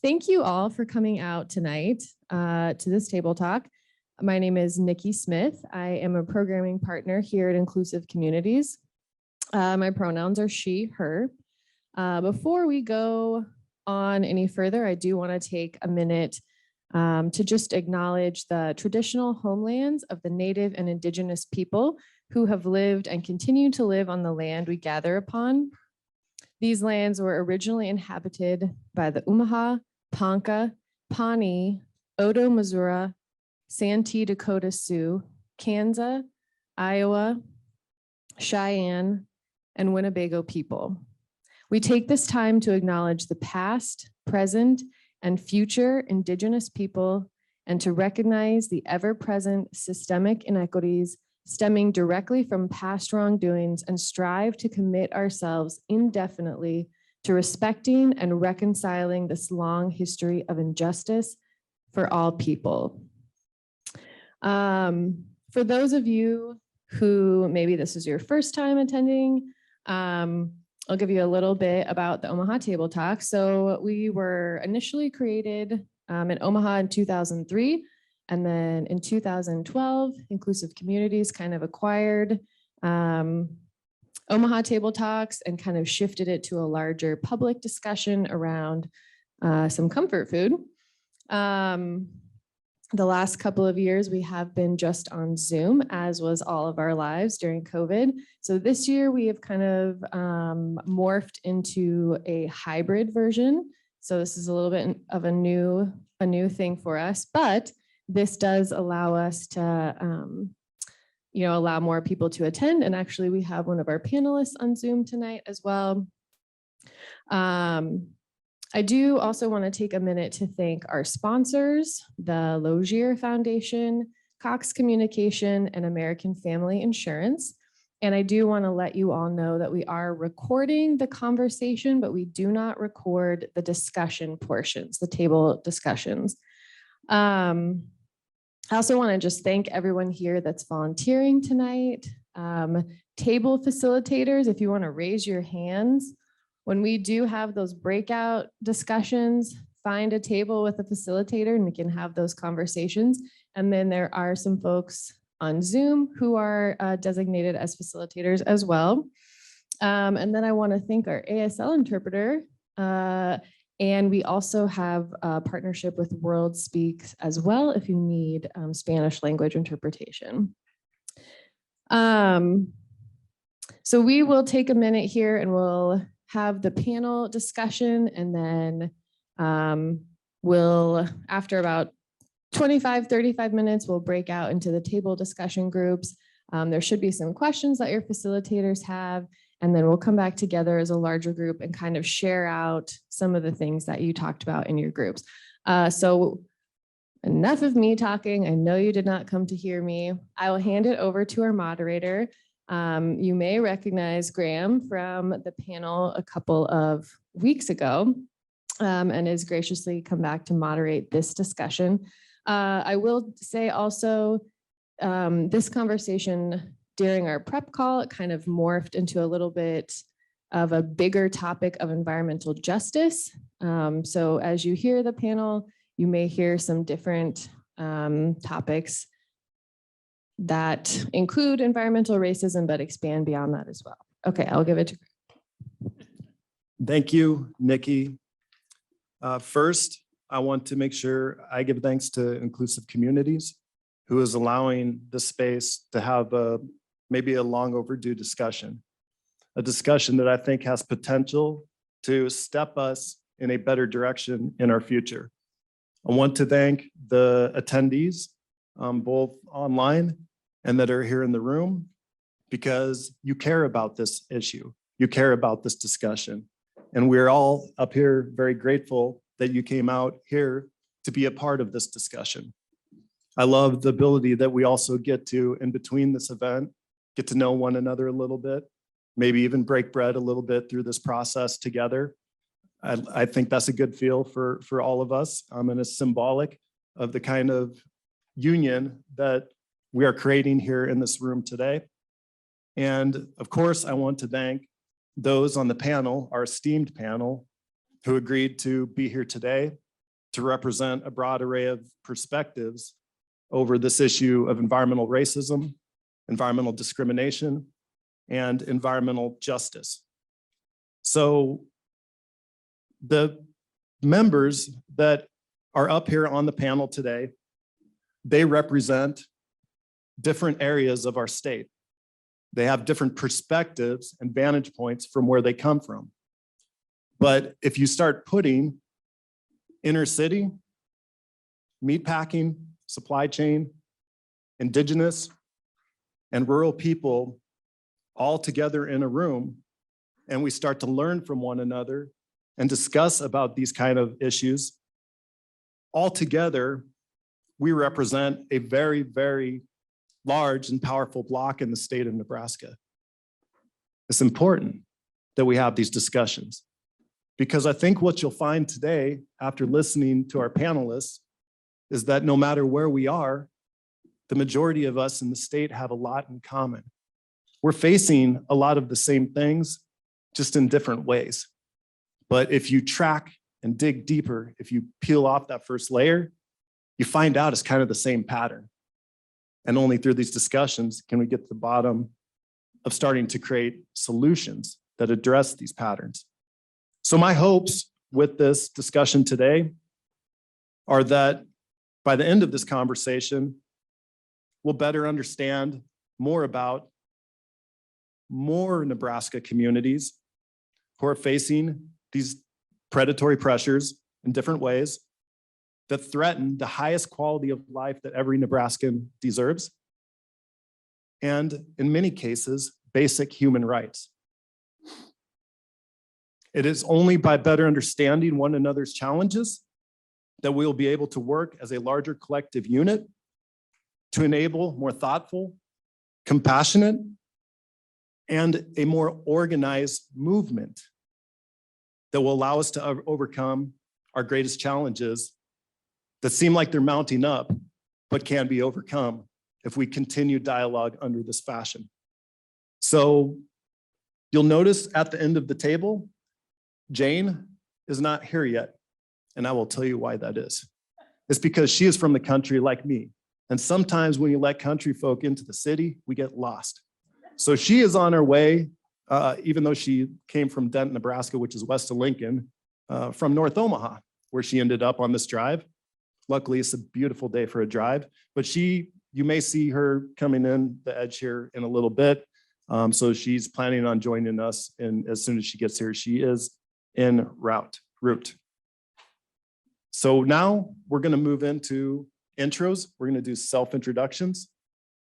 thank you all for coming out tonight to this table talk. My name is Nikki Smith. I am a programming partner here at Inclusive Communities. My pronouns are she, her. Before we go on any further, I do want to take a minute to just acknowledge the traditional homelands of the Native and Indigenous people who have lived and continue to live on the land we gather upon. These lands were originally inhabited by the Omaha, Ponca, Pawnee, Odo Missouri, Santee Dakota Sioux, Kansas, Iowa, Cheyenne, and Winnebago people. We take this time to acknowledge the past, present, and future Indigenous people, and to recognize the ever-present systemic inequities stemming directly from past wrongdoings, and strive to commit ourselves indefinitely to respecting and reconciling this long history of injustice for all people. For those of you who maybe this is your first time attending, I'll give you a little bit about the Omaha Table Talk. So we were initially created in Omaha in 2003. And then in 2012, Inclusive Communities kind of acquired Omaha Table Talks and kind of shifted it to a larger public discussion around some comfort food. The last couple of years, we have been just on Zoom, as was all of our lives during COVID. So this year we have kind of morphed into a hybrid version. So this is a little bit of a new thing for us, but this does allow us to, allow more people to attend. And actually, we have one of our panelists on Zoom tonight as well. I do also want to take a minute to thank our sponsors, the Logier Foundation, Cox Communication, and American Family Insurance. And I do want to let you all know that we are recording the conversation, but we do not record the discussion portions, the table discussions. I also want to just thank everyone here that's volunteering tonight. Table facilitators, if you want to raise your hands, when we do have those breakout discussions, find a table with a facilitator and we can have those conversations. And then there are some folks on Zoom who are designated as facilitators as well. And then I want to thank our ASL interpreter. And we also have a partnership with World Speaks as well if you need Spanish language interpretation. So we will take a minute here and we'll have the panel discussion, and then we'll, after about 35 minutes, we'll break out into the table discussion groups. There should be some questions that your facilitators have, and then we'll come back together as a larger group and kind of share out some of the things that you talked about in your groups. So enough of me talking. I know you did not come to hear me. I will hand it over to our moderator. You may recognize Graham from the panel a couple of weeks ago and has graciously come back to moderate this discussion. I will say also, this conversation during our prep call, it kind of morphed into a little bit of a bigger topic of environmental justice. So as you hear the panel, you may hear some different topics that include environmental racism, but expand beyond that as well. Okay, I'll give it to Greg. Thank you, Nikki. First, I want to make sure I give thanks to Inclusive Communities, who is allowing the space to have maybe a long overdue discussion, a discussion that I think has potential to step us in a better direction in our future. I want to thank the attendees, both online and that are here in the room, because you care about this issue, you care about this discussion. And we're all up here very grateful that you came out here to be a part of this discussion. I love the ability that we also get to, in between this event, get to know one another a little bit, maybe even break bread a little bit through this process together. I think that's a good feel for all of us, and it's symbolic of the kind of union that we are creating here in this room today. And of course, I want to thank those on the panel, our esteemed panel, who agreed to be here today to represent a broad array of perspectives over this issue of environmental racism, environmental discrimination, and environmental justice. So the members that are up here on the panel today, they represent different areas of our state. They have different perspectives and vantage points from where they come from. But if you start putting inner city, meatpacking, supply chain, indigenous, and rural people all together in a room, and we start to learn from one another and discuss about these kind of issues, all together, we represent a very, very large and powerful bloc in the state of Nebraska. It's important that we have these discussions because I think what you'll find today after listening to our panelists is that no matter where we are, the majority of us in the state have a lot in common. We're facing a lot of the same things, just in different ways. But if you track and dig deeper, if you peel off that first layer, you find out it's kind of the same pattern. And only through these discussions can we get to the bottom of starting to create solutions that address these patterns. So my hopes with this discussion today are that by the end of this conversation, we'll better understand more about more Nebraska communities who are facing these predatory pressures in different ways that threaten the highest quality of life that every Nebraskan deserves, and in many cases, basic human rights. It is only by better understanding one another's challenges that we will be able to work as a larger collective unit to enable more thoughtful, compassionate, and a more organized movement that will allow us to overcome our greatest challenges that seem like they're mounting up, but can be overcome if we continue dialogue under this fashion. So you'll notice at the end of the table, Jane is not here yet. And I will tell you why that is. It's because she is from the country like me. And sometimes when you let country folk into the city, we get lost. So she is on her way, even though she came from Denton, Nebraska, which is west of Lincoln, from North Omaha, where she ended up on this drive. Luckily, it's a beautiful day for a drive, but you may see her coming in the edge here in a little bit. So she's planning on joining us, and as soon as she gets here, she is en route. So now we're going to move into intros. We're going to do self-introductions.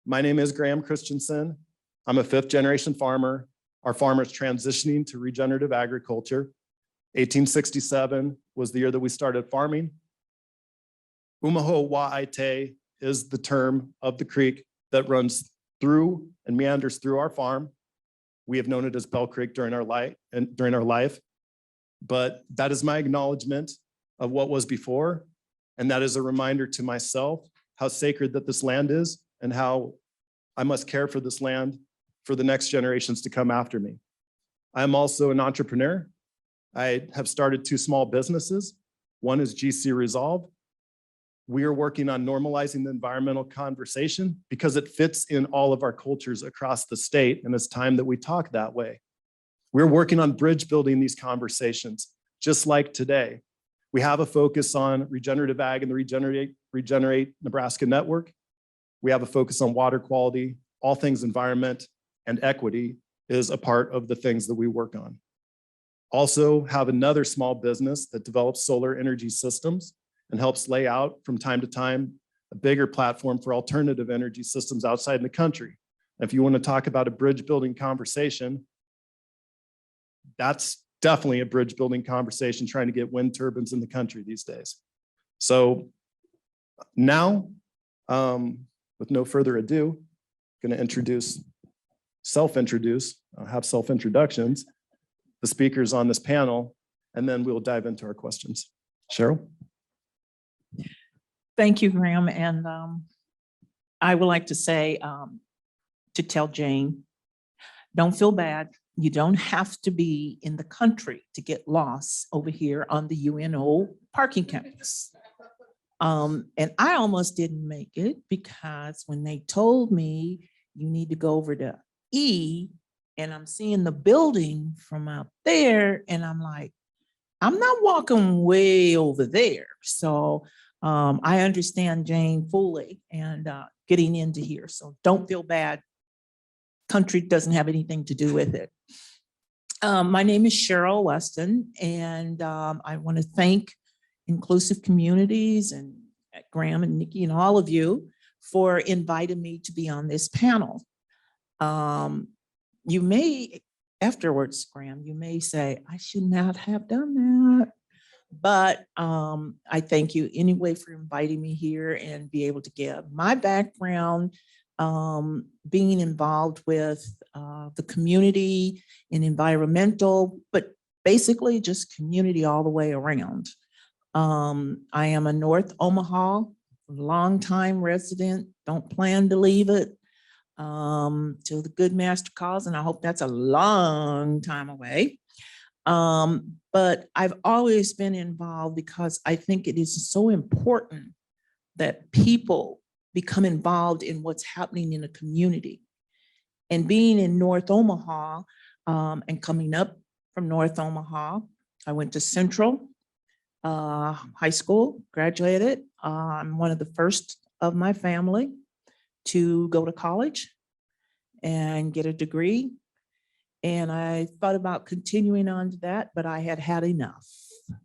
My name is Christensen. I'm a fifth-generation farmer. Our farmer is transitioning to regenerative agriculture. 1867 was the year that we started farming. Umaho Wa'aite is the term of the creek that runs through and meanders through our farm. We have known it as Bell Creek during our life, but that is my acknowledgement of what was before, and that is a reminder to myself how sacred that this land is and how I must care for this land for the next generations to come after me. I'm also an entrepreneur. I have started 2 small businesses. One is GC Resolve. We are working on normalizing the environmental conversation because it fits in all of our cultures across the state, and it's time that we talk that way. We're working on bridge building these conversations, just like today. We have a focus on regenerative ag and the Regenerate Nebraska network. We have a focus on water quality, all things environment, and equity is a part of the things that we work on. Also have another small business that develops solar energy systems and helps lay out from time to time a bigger platform for alternative energy systems outside in the country. And if you want to talk about a bridge building conversation, that's definitely a bridge building conversation, trying to get wind turbines in the country these days. So now, with no further ado, I'm going to have self-introductions, the speakers on this panel, and then we'll dive into our questions. Cheryl? Thank you, Graham. And I would like to say, to tell Jane, don't feel bad. You don't have to be in the country to get lost over here on the UNO parking campus. And I almost didn't make it because when they told me you need to go over to E, and I'm seeing the building from out there, and I'm like, I'm not walking way over there. So I understand Jane fully and getting into here. So don't feel bad. Country doesn't have anything to do with it. My name is Cheryl Weston, and I want to thank Inclusive Communities and Graham and Nikki and all of you for inviting me to be on this panel. You may, afterwards, Graham, you may say, I should not have done that. But I thank you anyway for inviting me here and be able to give my background, being involved with the community and environmental, but basically just community all the way around. I am a North Omaha, longtime resident, don't plan to leave it till the good master calls, and I hope that's a long time away. But I've always been involved because I think it is so important that people become involved in what's happening in a community. And being in North Omaha and coming up from North Omaha, I went to Central High School, graduated. I'm one of the first of my family to go to college and get a degree. And I thought about continuing on to that, but I had had enough.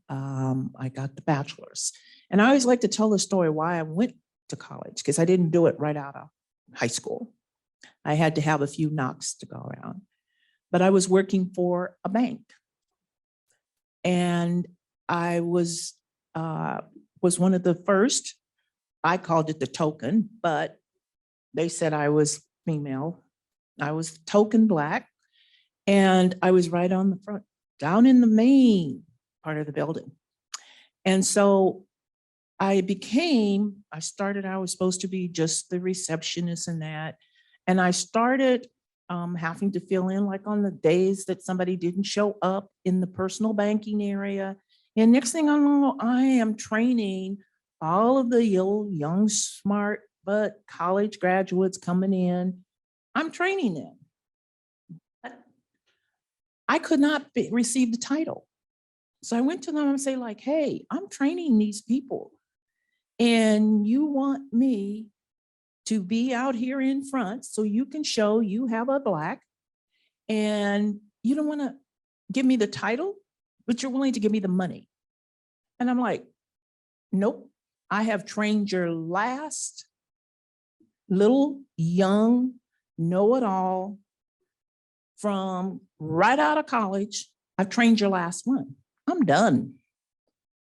I got the bachelor's. And I always like to tell the story why I went to college, because I didn't do it right out of high school. I had to have a few knocks to go around. But I was working for a bank. And I was one of the first. I called it the token, but they said I was female. I was token Black. And I was right on the front, down in the main part of the building. And so I was supposed to be just the receptionist and that. And I started having to fill in like on the days that somebody didn't show up in the personal banking area. And next thing I know, I am training all of the young, smart, but college graduates coming in. I'm training them. I could not receive the title. So I went to them and say like, hey, I'm training these people and you want me to be out here in front so you can show you have a Black, and you don't want to give me the title, but you're willing to give me the money. And I'm like, nope, I have trained your last little young know-it-all from right out of college. I've trained your last one. I'm done.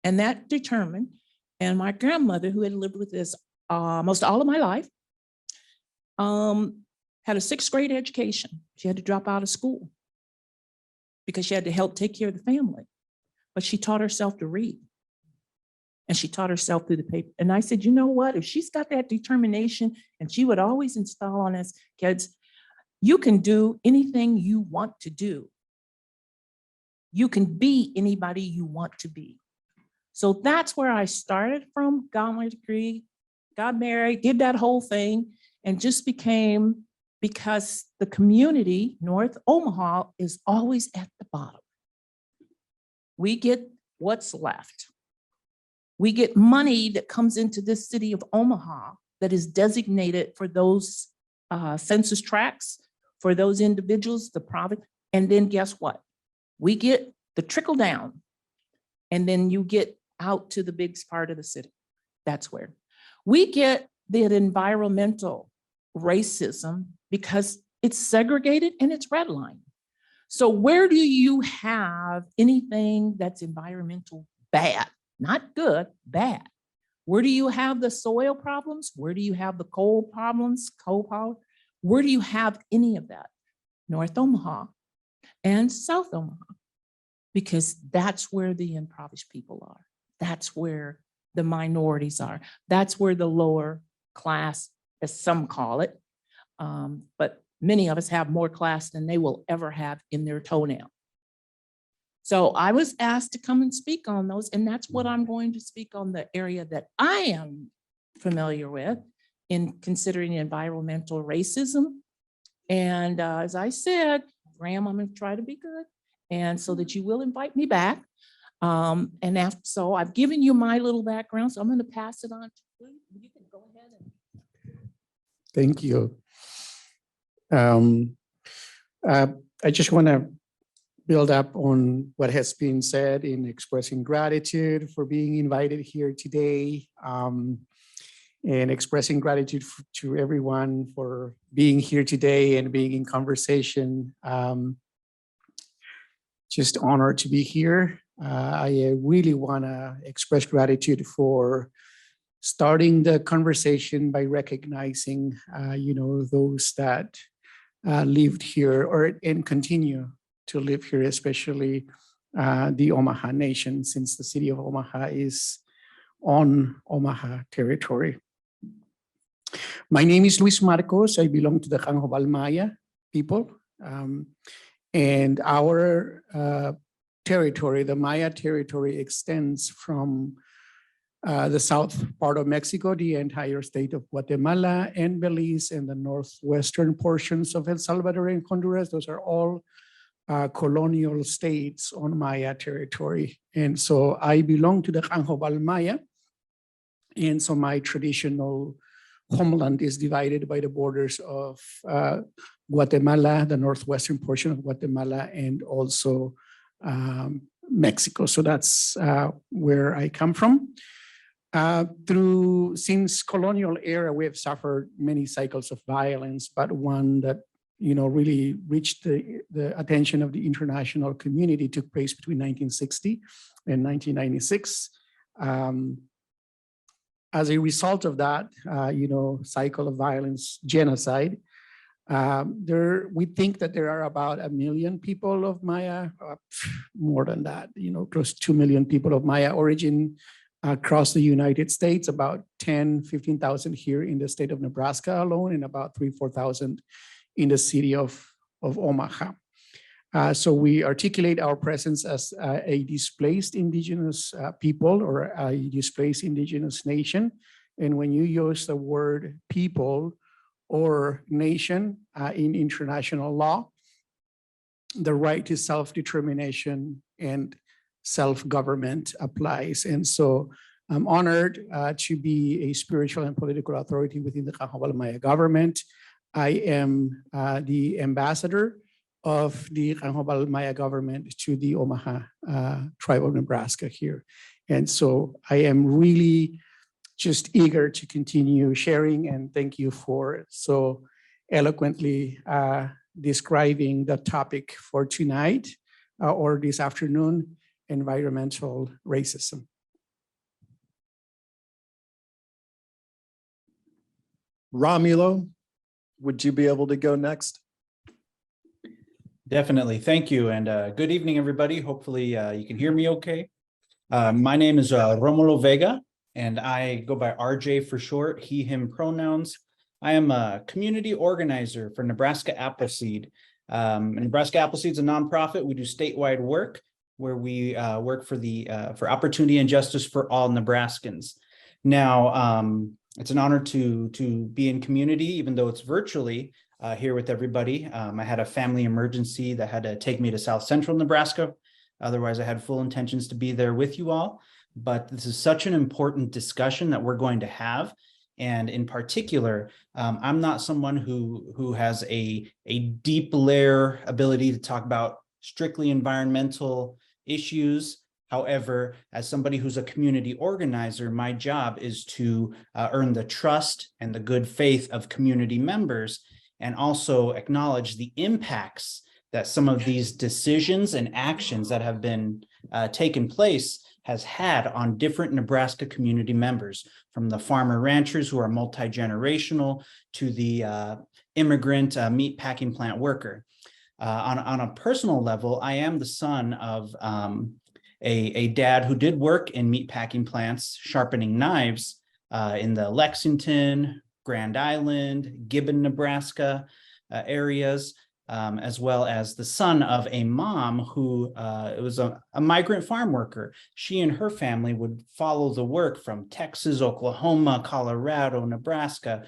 And that determined, and my grandmother, who had lived with this most all of my life, had a 6th grade education. She had to drop out of school because she had to help take care of the family. But she taught herself to read. And she taught herself through the paper. And I said, you know what? If she's got that determination, and she would always install on us kids, you can do anything you want to do. You can be anybody you want to be. So that's where I started from, got my degree, got married, did that whole thing, and just became, because the community, North Omaha, is always at the bottom. We get what's left. We get money that comes into this city of Omaha that is designated for those census tracts, for those individuals, the private, and then guess what? We get the trickle down, and then you get out to the big part of the city. That's where we get the environmental racism, because it's segregated and it's redlined. So where do you have anything that's environmental bad? Not good, bad. Where do you have the soil problems? Where do you have the coal problems, coal power? Where do you have any of that? North Omaha and South Omaha, because that's where the impoverished people are. That's where the minorities are. That's where the lower class, as some call it, but Many of us have more class than they will ever have in their toenail. So I was asked to come and speak on those, and that's what I'm going to speak on, the area that I am familiar with in considering environmental racism. And as I said, Graham, I'm going to try to be good, and so that you will invite me back. And after, so I've given you my little background, so I'm going to pass it on to you. You can go ahead and. Thank you. I just want to build up on what has been said in expressing gratitude for being invited here today, and expressing gratitude to everyone for being here today and being in conversation. Just honored to be here. I really want to express gratitude for starting the conversation by recognizing, those that lived here and continue to live here, especially the Omaha Nation, since the city of Omaha is on Omaha territory. My name is Luis Marcos. I belong to the Canjobal Maya people. And our territory, the Maya territory, extends from the south part of Mexico, the entire state of Guatemala and Belize, and the northwestern portions of El Salvador and Honduras. Those are all colonial states on Maya territory. And so I belong to the Canjobal Maya. And so my traditional homeland is divided by the borders of Guatemala, the northwestern portion of Guatemala, and also Mexico. So that's where I come from. Since colonial era, we have suffered many cycles of violence, but one that really reached the attention of the international community took place between 1960 and 1996. As a result of that, cycle of violence, genocide, we think that there are about 1 million people of Maya, more than that, close to 2 million people of Maya origin across the United States, about 15,000 here in the state of Nebraska alone, and about 4,000 in the city of Omaha. So we articulate our presence as a displaced indigenous people, or a displaced indigenous nation. And when you use the word people or nation in international law, the right to self-determination and self-government applies. And so I'm honored to be a spiritual and political authority within the Canjobal Maya government. I am the ambassador of the Canjobal Maya government to the Omaha tribe of Nebraska here. And so I am really just eager to continue sharing, and thank you for so eloquently describing the topic for tonight or this afternoon, environmental racism. Rómulo, would you be able to go next? Definitely. Thank you. And good evening, everybody. Hopefully you can hear me okay. My name is Rómulo Vega, and I go by RJ for short, he, him pronouns. I am a community organizer for Nebraska Appleseed. Nebraska Appleseed is a nonprofit. We do statewide work where we work for opportunity and justice for all Nebraskans. Now, it's an honor to be in community, even though it's virtually here with everybody. I had a family emergency that had to take me to South Central Nebraska. Otherwise, I had full intentions to be there with you all. But this is such an important discussion that we're going to have. And in particular, I'm not someone who has a deep layer ability to talk about strictly environmental issues. However, as somebody who's a community organizer, my job is to earn the trust and the good faith of community members, and also acknowledge the impacts that some of these decisions and actions that have been taken place has had on different Nebraska community members, from the farmer ranchers who are multi-generational to the immigrant meat packing plant worker. On a personal level, I am the son of a dad who did work in meat packing plants, sharpening knives in the Lexington, Grand Island, Gibbon, Nebraska, areas, as well as the son of a mom who was a migrant farm worker. She and her family would follow the work from Texas, Oklahoma, Colorado, Nebraska,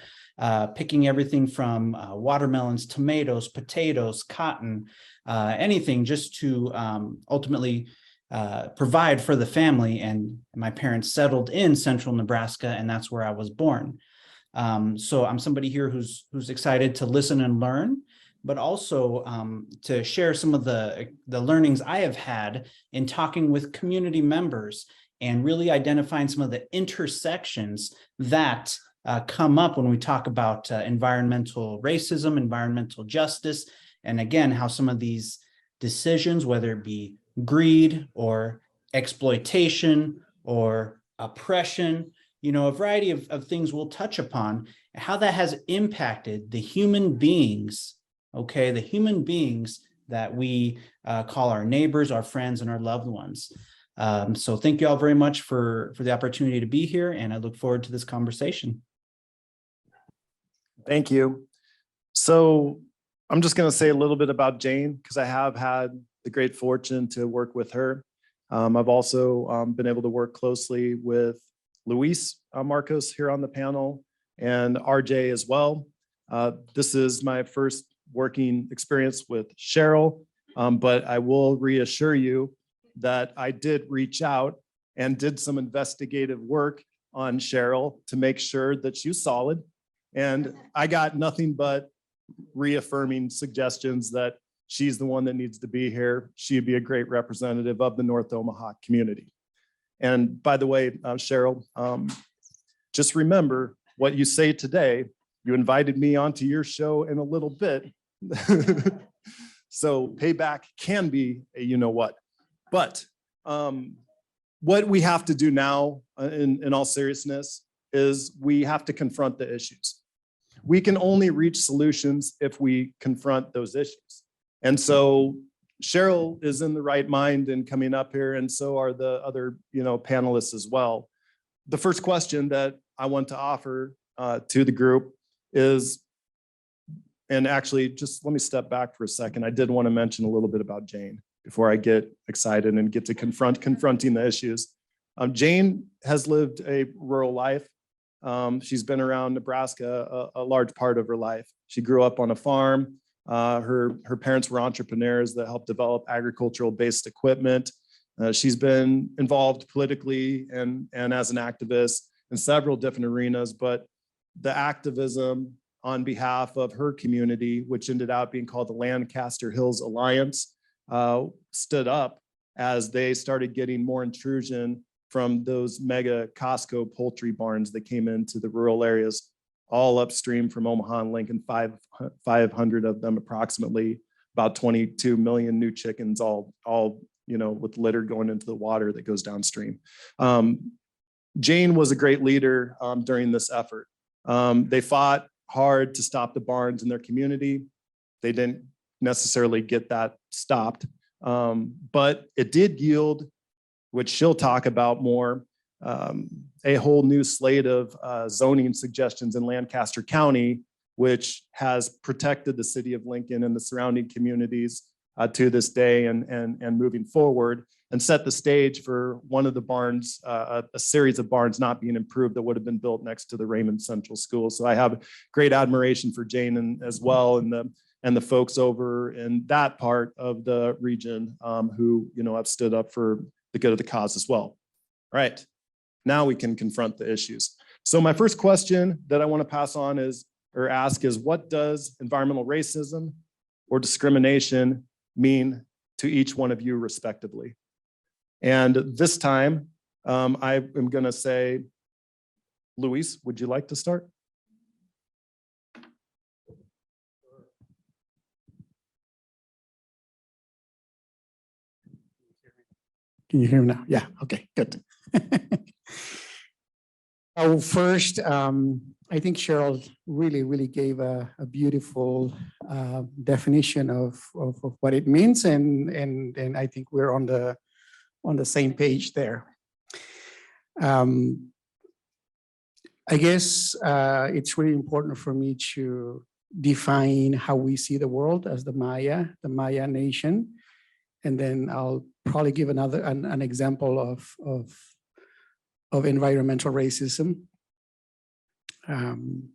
picking everything from watermelons, tomatoes, potatoes, cotton, anything just to ultimately provide for the family. And my parents settled in central Nebraska, and that's where I was born. So I'm somebody here who's excited to listen and learn, but also to share some of the learnings I have had in talking with community members and really identifying some of the intersections that come up when we talk about environmental racism, environmental justice, and again, how some of these decisions, whether it be greed or exploitation or oppression, a variety of things we'll touch upon, how that has impacted the human beings, okay, the human beings that we call our neighbors, our friends, and our loved ones. So thank you all very much for the opportunity to be here, and I look forward to this conversation. Thank you. So I'm just going to say a little bit about Jane, because I have had the great fortune to work with her. I've also been able to work closely with Luis Marcos here on the panel, and RJ as well. This is my first working experience with Cheryl, but I will reassure you that I did reach out and did some investigative work on Cheryl to make sure that she's solid. And I got nothing but reaffirming suggestions that she's the one that needs to be here. She'd be a great representative of the North Omaha community. And by the way, Cheryl, just remember what you say today. You invited me onto your show in a little bit. So payback can be a you know what. But what we have to do now, in all seriousness, is we have to confront the issues. We can only reach solutions if we confront those issues. And so Cheryl is in the right mind in coming up here, and so are the other panelists as well. The first question that I want to offer to the group is, and actually just let me step back for a second. I did want to mention a little bit about Jane before I get excited and get to confronting the issues. Jane has lived a rural life. She's been around Nebraska a large part of her life. She grew up on a farm. Her parents were entrepreneurs that helped develop agricultural-based equipment. She's been involved politically and as an activist in several different arenas, but the activism on behalf of her community, which ended up being called the Lancaster Hills Alliance, stood up as they started getting more intrusion from those mega Costco poultry barns that came into the rural areas, all upstream from Omaha and Lincoln, 500 of them approximately, about 22 million new chickens, all with litter going into the water that goes downstream. Jane was a great leader during this effort. They fought hard to stop the barns in their community. They didn't necessarily get that stopped, but it did yield, which she'll talk about more, a whole new slate of zoning suggestions in Lancaster County, which has protected the city of Lincoln and the surrounding communities to this day and moving forward, and set the stage for one of the barns, a series of barns not being improved that would have been built next to the Raymond Central School. So I have great admiration for Jane as well, and the folks over in that part of the region who have stood up for the good of the cause as well. All right, now we can confront the issues. So my first question that I want to pass on is, or ask is, what does environmental racism or discrimination mean to each one of you respectively? And this time, I am going to say, Luis, would you like to start? Can you hear me now? Yeah, okay, good. First, I think Cheryl really gave a beautiful definition of what it means, and I think we're on the same page there. I guess it's really important for me to define how we see the world as the Maya nation. And then I'll probably give an example of environmental racism. The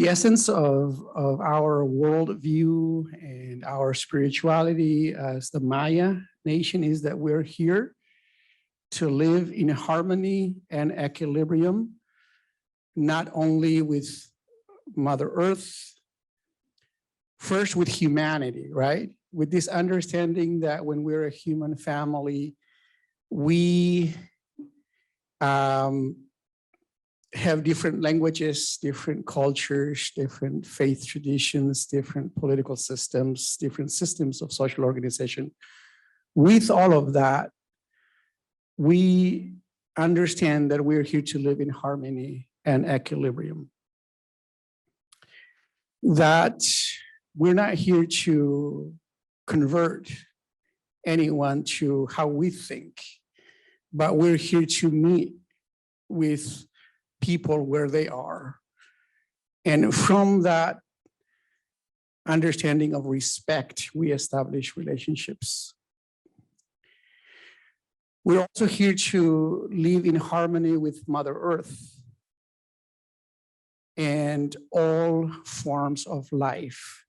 essence of our worldview and our spirituality as the Maya nation is that we're here to live in harmony and equilibrium, not only with Mother Earth, first with humanity, right? With this understanding that when we're a human family, we have different languages, different cultures, different faith traditions, different political systems, different systems of social organization. With all of that, we understand that we're here to live in harmony and equilibrium. That we're not here to convert anyone to how we think, but we're here to meet with people where they are. And from that understanding of respect, we establish relationships. We're also here to live in harmony with Mother Earth and all forms of life,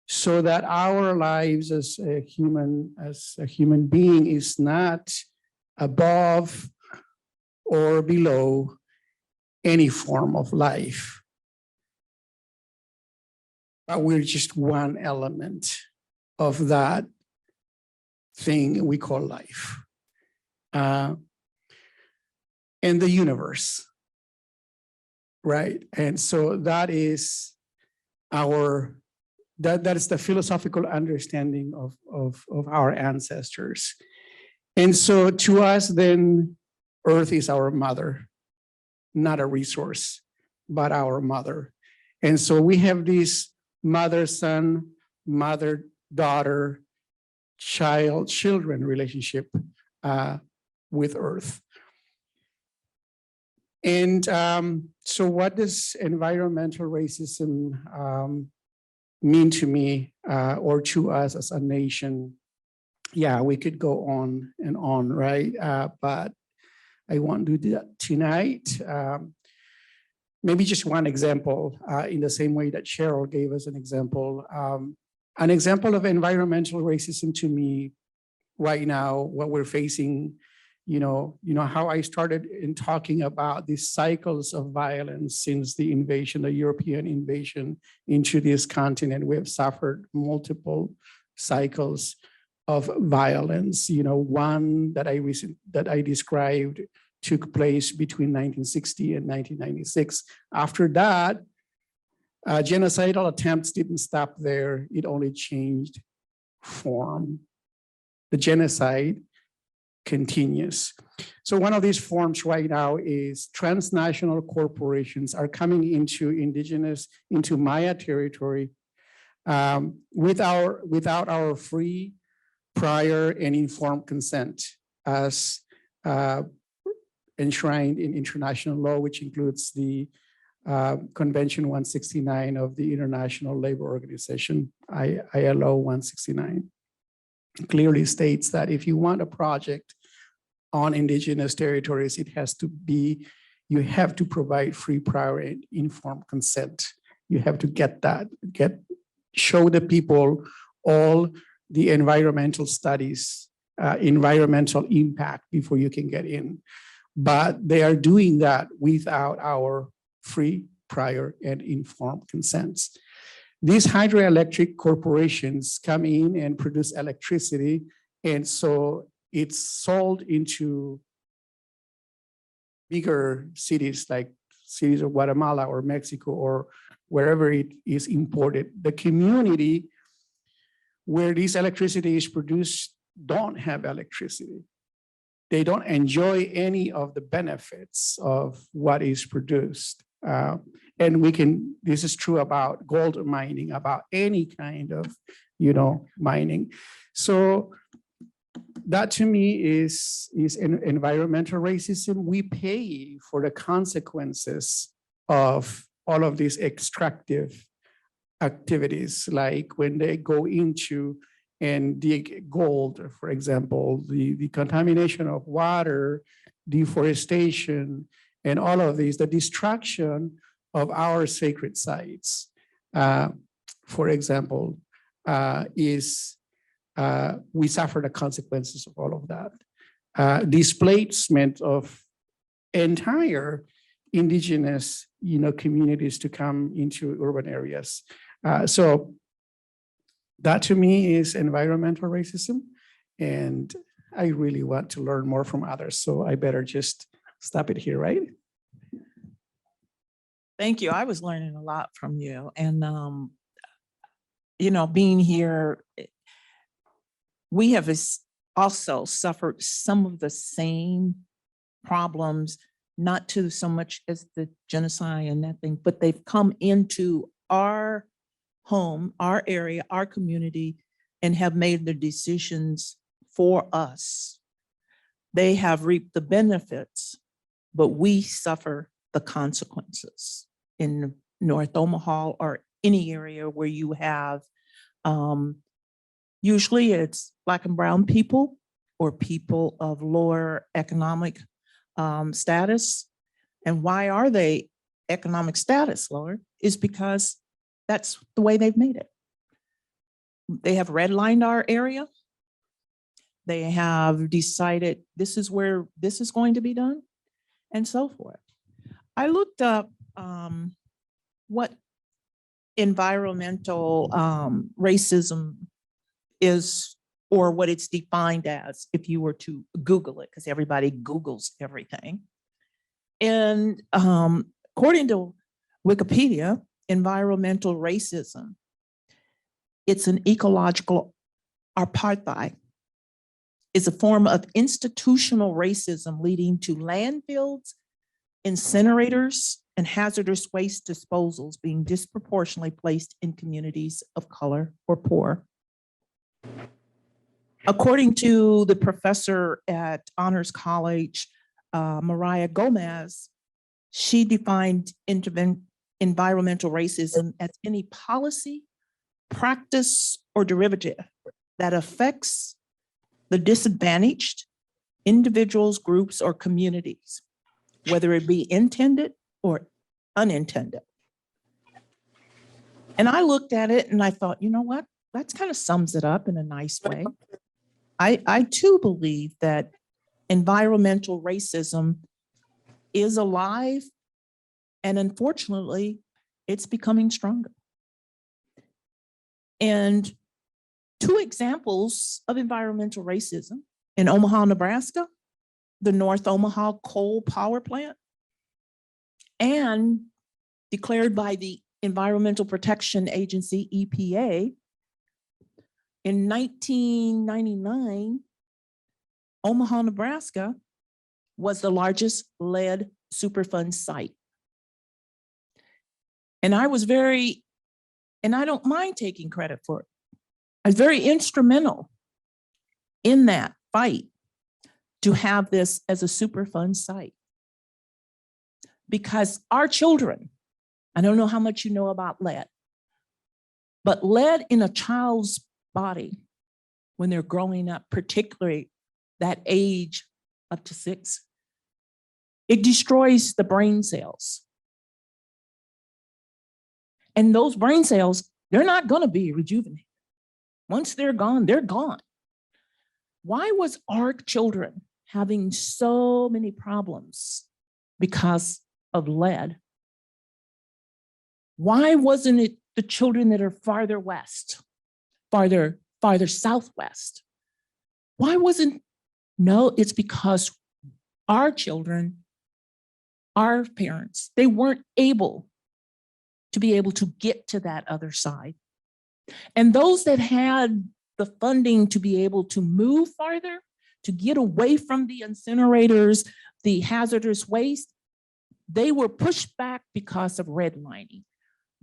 so that our lives as a human being is not above or below any form of life, but we're just one element of that thing we call life. And the universe, right? And so that is that is the philosophical understanding of our ancestors. And so to us then, Earth is our mother, not a resource, but our mother. And so we have this mother-son, mother-daughter, child-children relationship with Earth. And so what does environmental racism mean to me or to us as a nation? Yeah, we could go on and on, right? But I won't do that tonight. Maybe just one example in the same way that Cheryl gave us an example. An example of environmental racism to me right now, what we're facing, you know how I started in talking about these cycles of violence since the invasion, the European invasion into this continent. We have suffered multiple cycles of violence. One that I described took place between 1960 and 1996. After that, genocidal attempts didn't stop there. It only changed form. The genocide continues. So one of these forms right now is transnational corporations are coming into Maya territory without our free, prior, and informed consent as enshrined in international law, which includes the Convention 169 of the International Labor Organization, ILO 169. Clearly states that if you want a project on indigenous territories, you have to provide free, prior, and informed consent. You have to show the people all the environmental studies, environmental impact before you can get in. But they are doing that without our free, prior, and informed consents. These hydroelectric corporations come in and produce electricity, and so it's sold into bigger cities like cities of Guatemala or Mexico or wherever it is imported. The community where this electricity is produced don't have electricity. They don't enjoy any of the benefits of what is produced. This is true about gold mining, about any kind of, mining. So that to me is environmental racism. We pay for the consequences of all of these extractive activities, like when they go into and dig gold, for example, the contamination of water, deforestation, and all of these, the destruction of our sacred sites, for example, we suffer the consequences of all of that. Displacement of entire indigenous, communities to come into urban areas. So that to me is environmental racism, and I really want to learn more from others. So I better just stop it here, right? Thank you. I was learning a lot from you. And, being here, we have also suffered some of the same problems, not to so much as the genocide and that thing, but they've come into our home, our area, our community, and have made the decisions for us. They have reaped the benefits, but we suffer the consequences in North Omaha or any area where you have, usually it's Black and brown people or people of lower economic status. And why are they economic status lower? Is because that's the way they've made it. They have redlined our area. They have decided this is where this is going to be done, and so forth. I looked up what environmental racism is, or what it's defined as, if you were to Google it, because everybody Googles everything. And according to Wikipedia, environmental racism, it's an ecological apartheid. It's a form of institutional racism leading to landfills, incinerators, and hazardous waste disposals being disproportionately placed in communities of color or poor. According to the professor at Honors College, Mariah Gomez, she defined environmental racism as any policy, practice, or derivative that affects the disadvantaged individuals, groups, or communities, whether it be intended or unintended. And I looked at it and I thought, you know what? That kind of sums it up in a nice way. I too believe that environmental racism is alive, and unfortunately, it's becoming stronger. And two examples of environmental racism in Omaha, Nebraska, the North Omaha coal power plant, and declared by the Environmental Protection Agency, EPA, in 1999, Omaha, Nebraska was the largest lead Superfund site. And I was and I don't mind taking credit for it. I was very instrumental in that fight to have this as a Superfund site. Because our children, I don't know how much you know about lead, but lead in a child's body when they're growing up, particularly that age up to 6, it destroys the brain cells. And those brain cells, they're not going to be rejuvenated. Once they're gone, they're gone. Why was our children having so many problems because of lead? Why wasn't it the children that are farther west, farther southwest? Why wasn't? No, it's because our children, our parents, they weren't able to get to that other side. And those that had the funding to be able to move farther, to get away from the incinerators, the hazardous waste, they were pushed back because of redlining.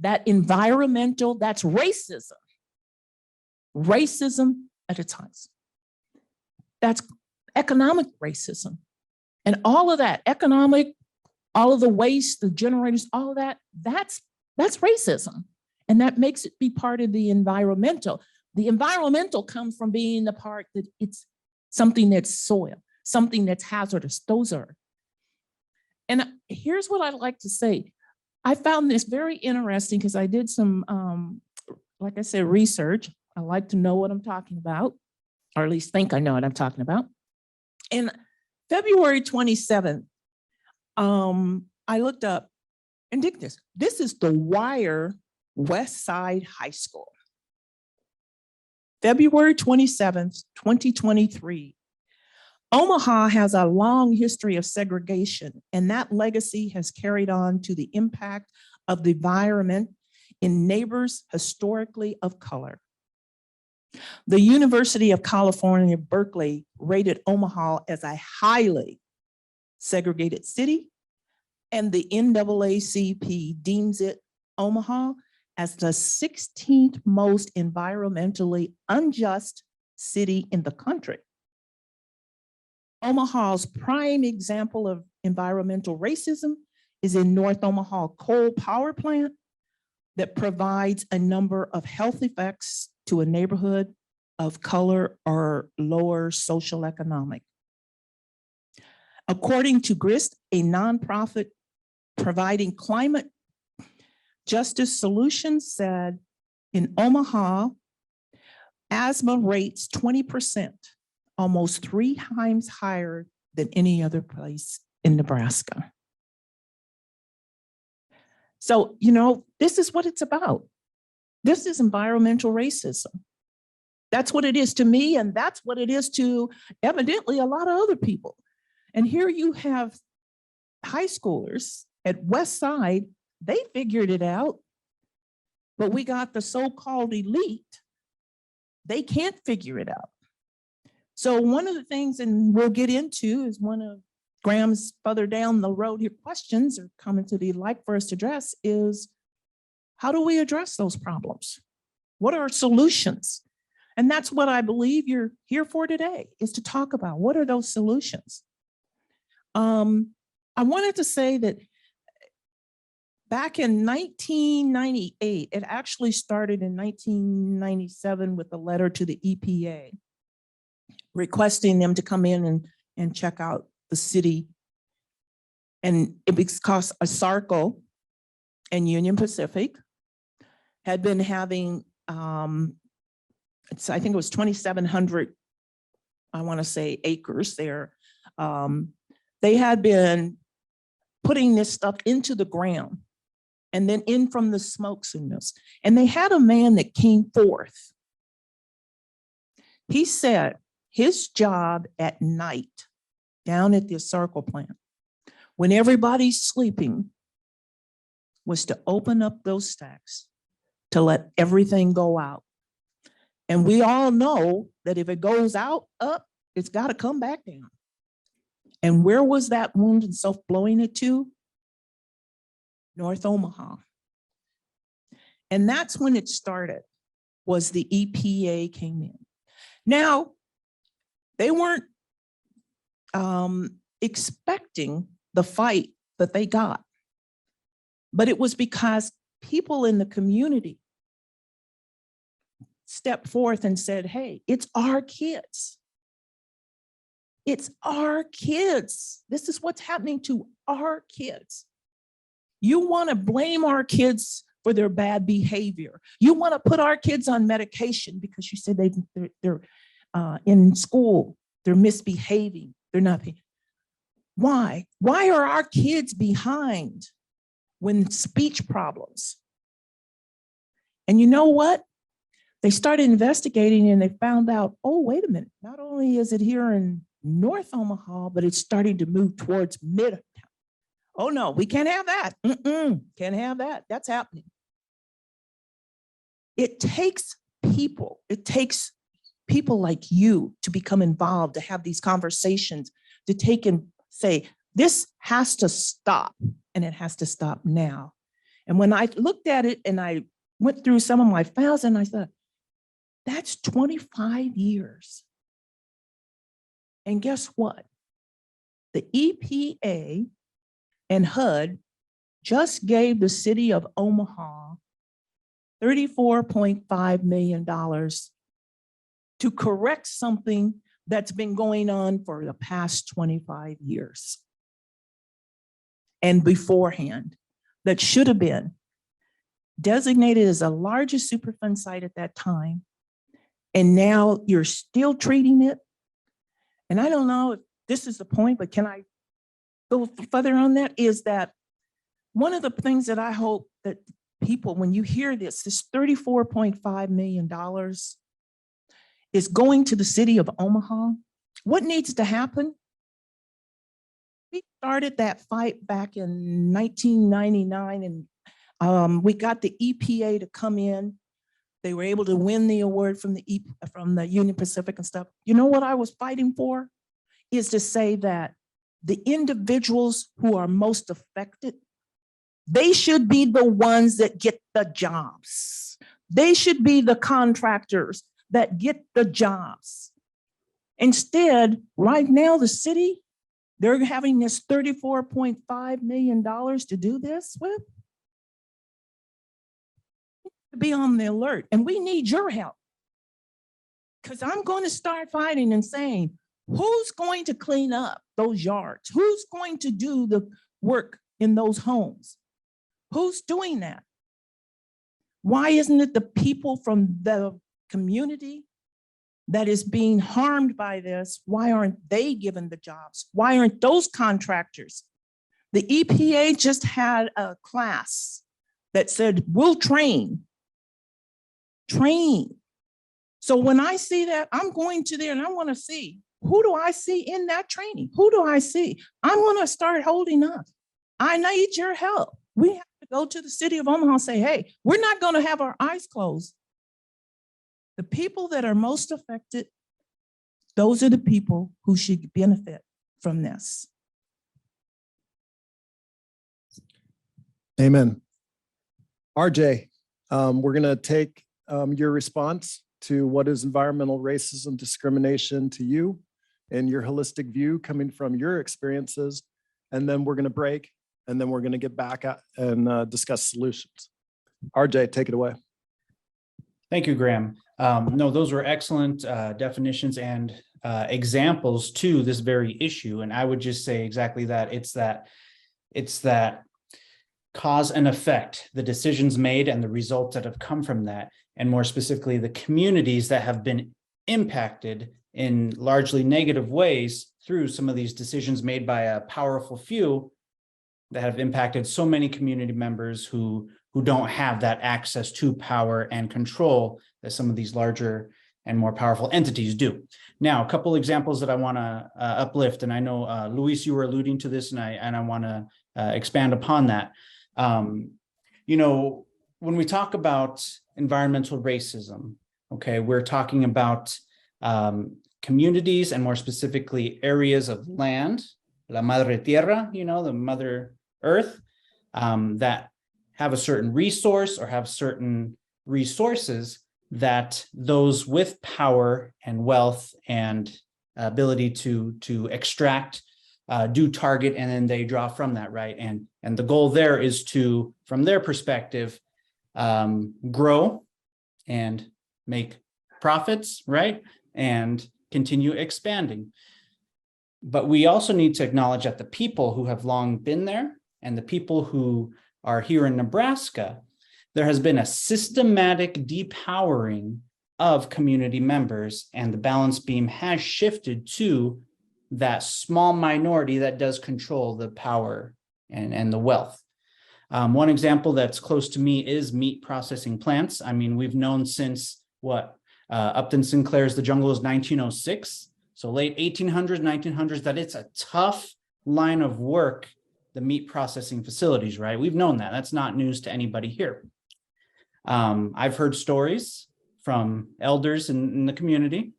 That environmental, that's racism. Racism at its height. That's economic racism. And all of that economic, all of the waste, the generators, all of that, that's racism. And that makes it be part of the environmental. The environmental comes from being the part that it's something that's soil, something that's hazardous. Those are. And here's what I'd like to say. I found this very interesting because I did some, like I said, research. I like to know what I'm talking about, or at least think I know what I'm talking about. And February 27th, I looked up, and dig this. This is the Wire West Side High School. February 27th, 2023. Omaha has a long history of segregation, and that legacy has carried on to the impact of the environment in neighbors historically of color. The University of California, Berkeley rated Omaha as a highly segregated city, and the NAACP deems it, Omaha, as the 16th most environmentally unjust city in the country. Omaha's prime example of environmental racism is in North Omaha coal power plant that provides a number of health effects to a neighborhood of color or lower social economic. According to GRIST, a nonprofit providing climate justice solutions, said in Omaha, asthma rates 20%, almost 3 times higher than any other place in Nebraska. So, you know, this is what it's about. This is environmental racism. That's what it is to me, and that's what it is to evidently a lot of other people. And here you have high schoolers at West Side, they figured it out, but we got the so-called elite, they can't figure it out. So one of the things, and we'll get into, is one of Graham's further down the road here questions or comments that he'd like for us to address is, how do we address those problems? What are solutions? And that's what I believe you're here for today, is to talk about what are those solutions. I wanted to say that back in 1998, it actually started in 1997 with a letter to the EPA requesting them to come in and check out the city. And it was because ASARCO and Union Pacific had been having, I think it was 2,700, I want to say, acres there. They had been putting this stuff into the ground and then in from the smoke signals. And they had a man that came forth. He said his job at night down at the ASARCO plant, when everybody's sleeping, was to open up those stacks to let everything go out. And we all know that if it goes out, up, it's got to come back down. And where was that wind and self blowing it to? North Omaha. And that's when it started, was the EPA came in. Now, they weren't expecting the fight that they got, but it was because people in the community stepped forth and said, hey, it's our kids. It's our kids. This is what's happening to our kids. You want to blame our kids for their bad behavior. You want to put our kids on medication because you said they're in school, they're misbehaving, they're not. Why? Why are our kids behind when speech problems? And you know what? They started investigating and they found out, oh, wait a minute, not only is it here in North Omaha, but it's starting to move towards Midtown. Oh no, we can't have that. Can't have that. That's happening. It takes people like you to become involved, to have these conversations, to take and say, this has to stop, and it has to stop now. And when I looked at it and I went through some of my files and I thought, that's 25 years. And guess what? The EPA and HUD just gave the city of Omaha $34.5 million to correct something that's been going on for the past 25 years. And beforehand, that should have been designated as the largest Superfund site at that time. And now you're still treating it. And I don't know if this is the point, but can I go further on that? Is that one of the things that I hope that people, when you hear this $34.5 million is going to the city of Omaha. What needs to happen? We started that fight back in 1999, and we got the EPA to come in. They were able to win the award from the Union Pacific and stuff. You know what I was fighting for? Is to say that the individuals who are most affected, they should be the ones that get the jobs. They should be the contractors that get the jobs. Instead, right now, the city, they're having this $34.5 million to do this with. To be on the alert, and we need your help. Because I'm going to start fighting and saying, who's going to clean up those yards? Who's going to do the work in those homes? Who's doing that? Why isn't it the people from the community that is being harmed by this? Why aren't they given the jobs? Why aren't those contractors? The EPA just had a class that said, we'll train. So when I see that, I'm going to there and I want to see, who do I see in that training? Who do I see? I'm going to start holding up. I need your help. We have to go to the city of Omaha and say, hey, we're not going to have our eyes closed. The people that are most affected, those are the people who should benefit from this. Amen. RJ, we're going to take your response to what is environmental racism discrimination to you and your holistic view coming from your experiences. And then we're going to break, and then we're going to get back and discuss solutions. RJ, take it away. Thank you, Graham. No, those were excellent definitions and examples to this very issue. And I would just say exactly that. It's that cause and effect, the decisions made and the results that have come from that, and more specifically, the communities that have been impacted in largely negative ways through some of these decisions made by a powerful few that have impacted so many community members who don't have that access to power and control that some of these larger and more powerful entities do. Now, a couple examples that I want to uplift, and I know, Luis, you were alluding to this, and I want to expand upon that. You know, when we talk about environmental racism, okay, we're talking about communities and more specifically areas of land, la madre tierra, you know, the mother earth, that have a certain resource or have certain resources that those with power and wealth and ability to extract do target, and then they draw from that, right? And the goal there is to, from their perspective, grow and make profits, right? And continue expanding. But we also need to acknowledge that the people who have long been there and the people who are here in Nebraska, there has been a systematic depowering of community members, and the balance beam has shifted to that small minority that does control the power and the wealth. One example that's close to me is meat processing plants. I mean, we've known since what? Upton Sinclair's The Jungle is 1906. So late 1800s, 1900s, that it's a tough line of work, the meat processing facilities, right? We've known that. That's not news to anybody here. I've heard stories from elders in the community,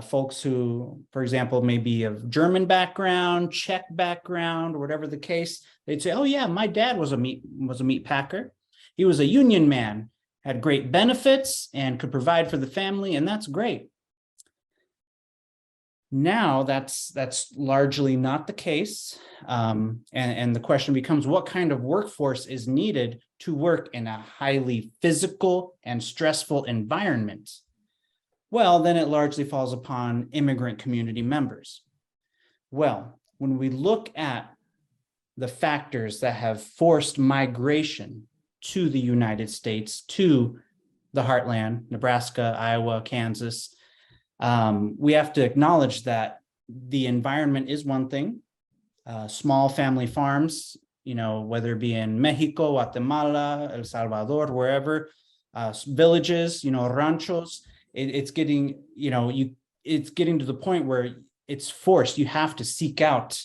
folks who, for example, may be of German background, Czech background, or whatever the case. They'd say, oh yeah, my dad was a meat packer. He was a union man, had great benefits and could provide for the family, and that's great. Now that's largely not the case. And the question becomes, what kind of workforce is needed to work in a highly physical and stressful environment? Well, then it largely falls upon immigrant community members. Well, when we look at the factors that have forced migration to the United States, to the heartland, Nebraska, Iowa, Kansas, we have to acknowledge that the environment is one thing. Small family farms, whether it be in Mexico, Guatemala, El Salvador, wherever, villages, ranchos, it's getting, it's getting to the point where it's forced. You have to seek out,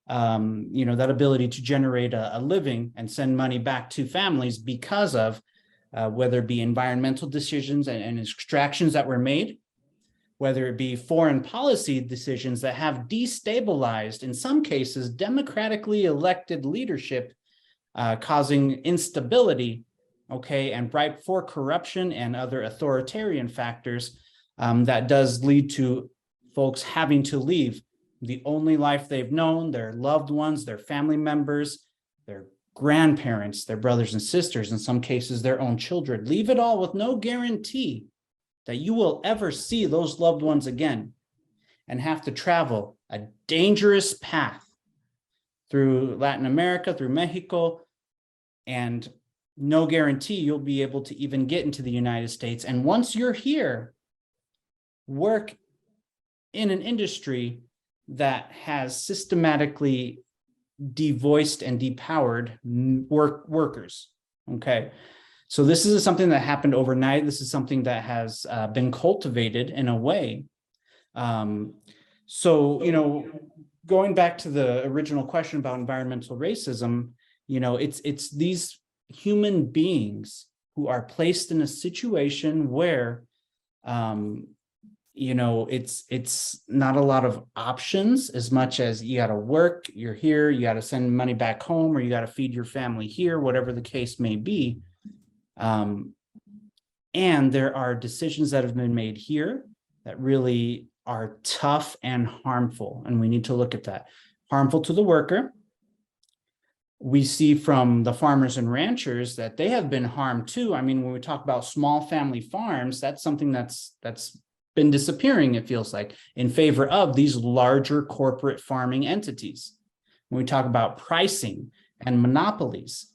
that ability to generate a living and send money back to families because of whether it be environmental decisions and extractions that were made, whether it be foreign policy decisions that have destabilized, in some cases, democratically elected leadership, causing instability, and ripe for corruption and other authoritarian factors that does lead to folks having to leave the only life they've known, their loved ones, their family members, their grandparents, their brothers and sisters, in some cases, their own children. Leave it all with no guarantee that you will ever see those loved ones again, and have to travel a dangerous path through Latin America, through Mexico, and no guarantee you'll be able to even get into the United States. And once you're here, work in an industry that has systematically devoiced and depowered workers. Okay. So this is something that happened overnight. This is something that has been cultivated in a way. So, going back to the original question about environmental racism, it's these human beings who are placed in a situation where, it's not a lot of options, as much as you got to work, you're here, you got to send money back home, or you got to feed your family here, whatever the case may be. And there are decisions that have been made here that really are tough and harmful, and we need to look at that. Harmful to the worker. We see from the farmers and ranchers that they have been harmed too. I mean, when we talk about small family farms, that's something that's been disappearing, it feels like, in favor of these larger corporate farming entities. When we talk about pricing and monopolies,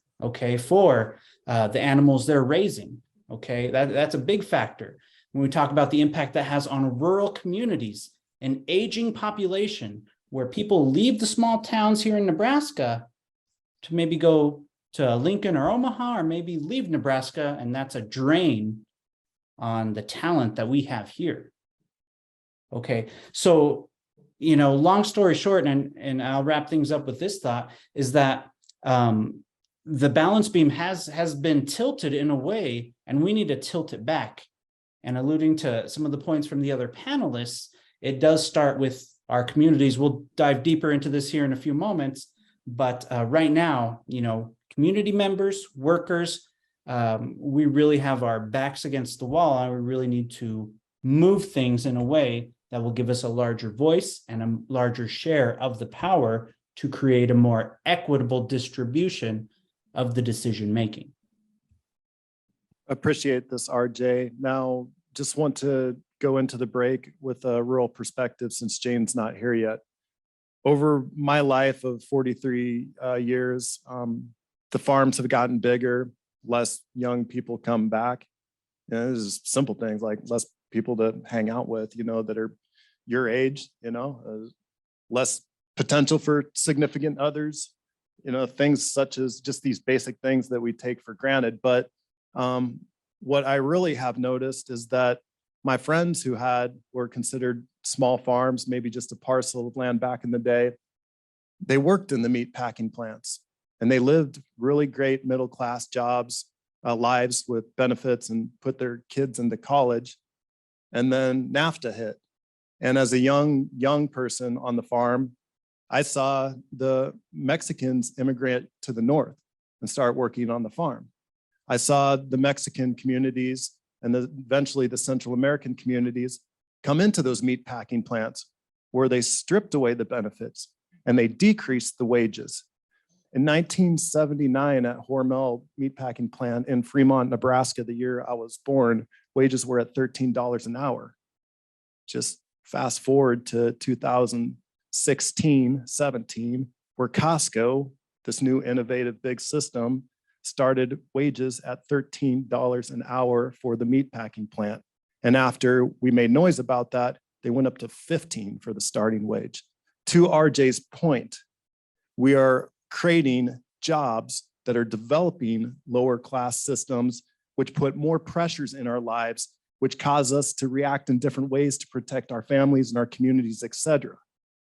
for the animals they're raising, that's a big factor. When we talk about the impact that has on rural communities, an aging population, where people leave the small towns here in Nebraska to maybe go to Lincoln or Omaha, or maybe leave Nebraska, and that's a drain on the talent that we have here. So, long story short, and I'll wrap things up with this thought, is that the balance beam has been tilted in a way, and we need to tilt it back. And alluding to some of the points from the other panelists, it does start with our communities. We'll dive deeper into this here in a few moments, but right now, community members, workers, we really have our backs against the wall, and we really need to move things in a way that will give us a larger voice and a larger share of the power to create a more equitable distribution of the decision making. Appreciate this, RJ. Now, just want to go into the break with a rural perspective, since Jane's not here yet. Over my life of 43 years, the farms have gotten bigger, less young people come back. This is simple things like less people to hang out with, that are your age, less potential for significant others, things such as just these basic things that we take for granted. But what I really have noticed is that my friends who were considered small farms, maybe just a parcel of land back in the day, they worked in the meat packing plants, and they lived really great middle-class jobs, lives with benefits, and put their kids into college. And then NAFTA hit. And as a young person on the farm, I saw the Mexicans immigrate to the north and start working on the farm. I saw the Mexican communities and eventually the Central American communities come into those meat packing plants, where they stripped away the benefits and they decreased the wages. In 1979 at Hormel Meatpacking Plant in Fremont, Nebraska, the year I was born, wages were at $13 an hour. Just fast forward to 2016, 17, where Costco, this new innovative big system, started wages at $13 an hour for the meatpacking plant. And after we made noise about that, they went up to 15 for the starting wage. To RJ's point, we are creating jobs that are developing lower class systems, which put more pressures in our lives, which cause us to react in different ways to protect our families and our communities, et cetera.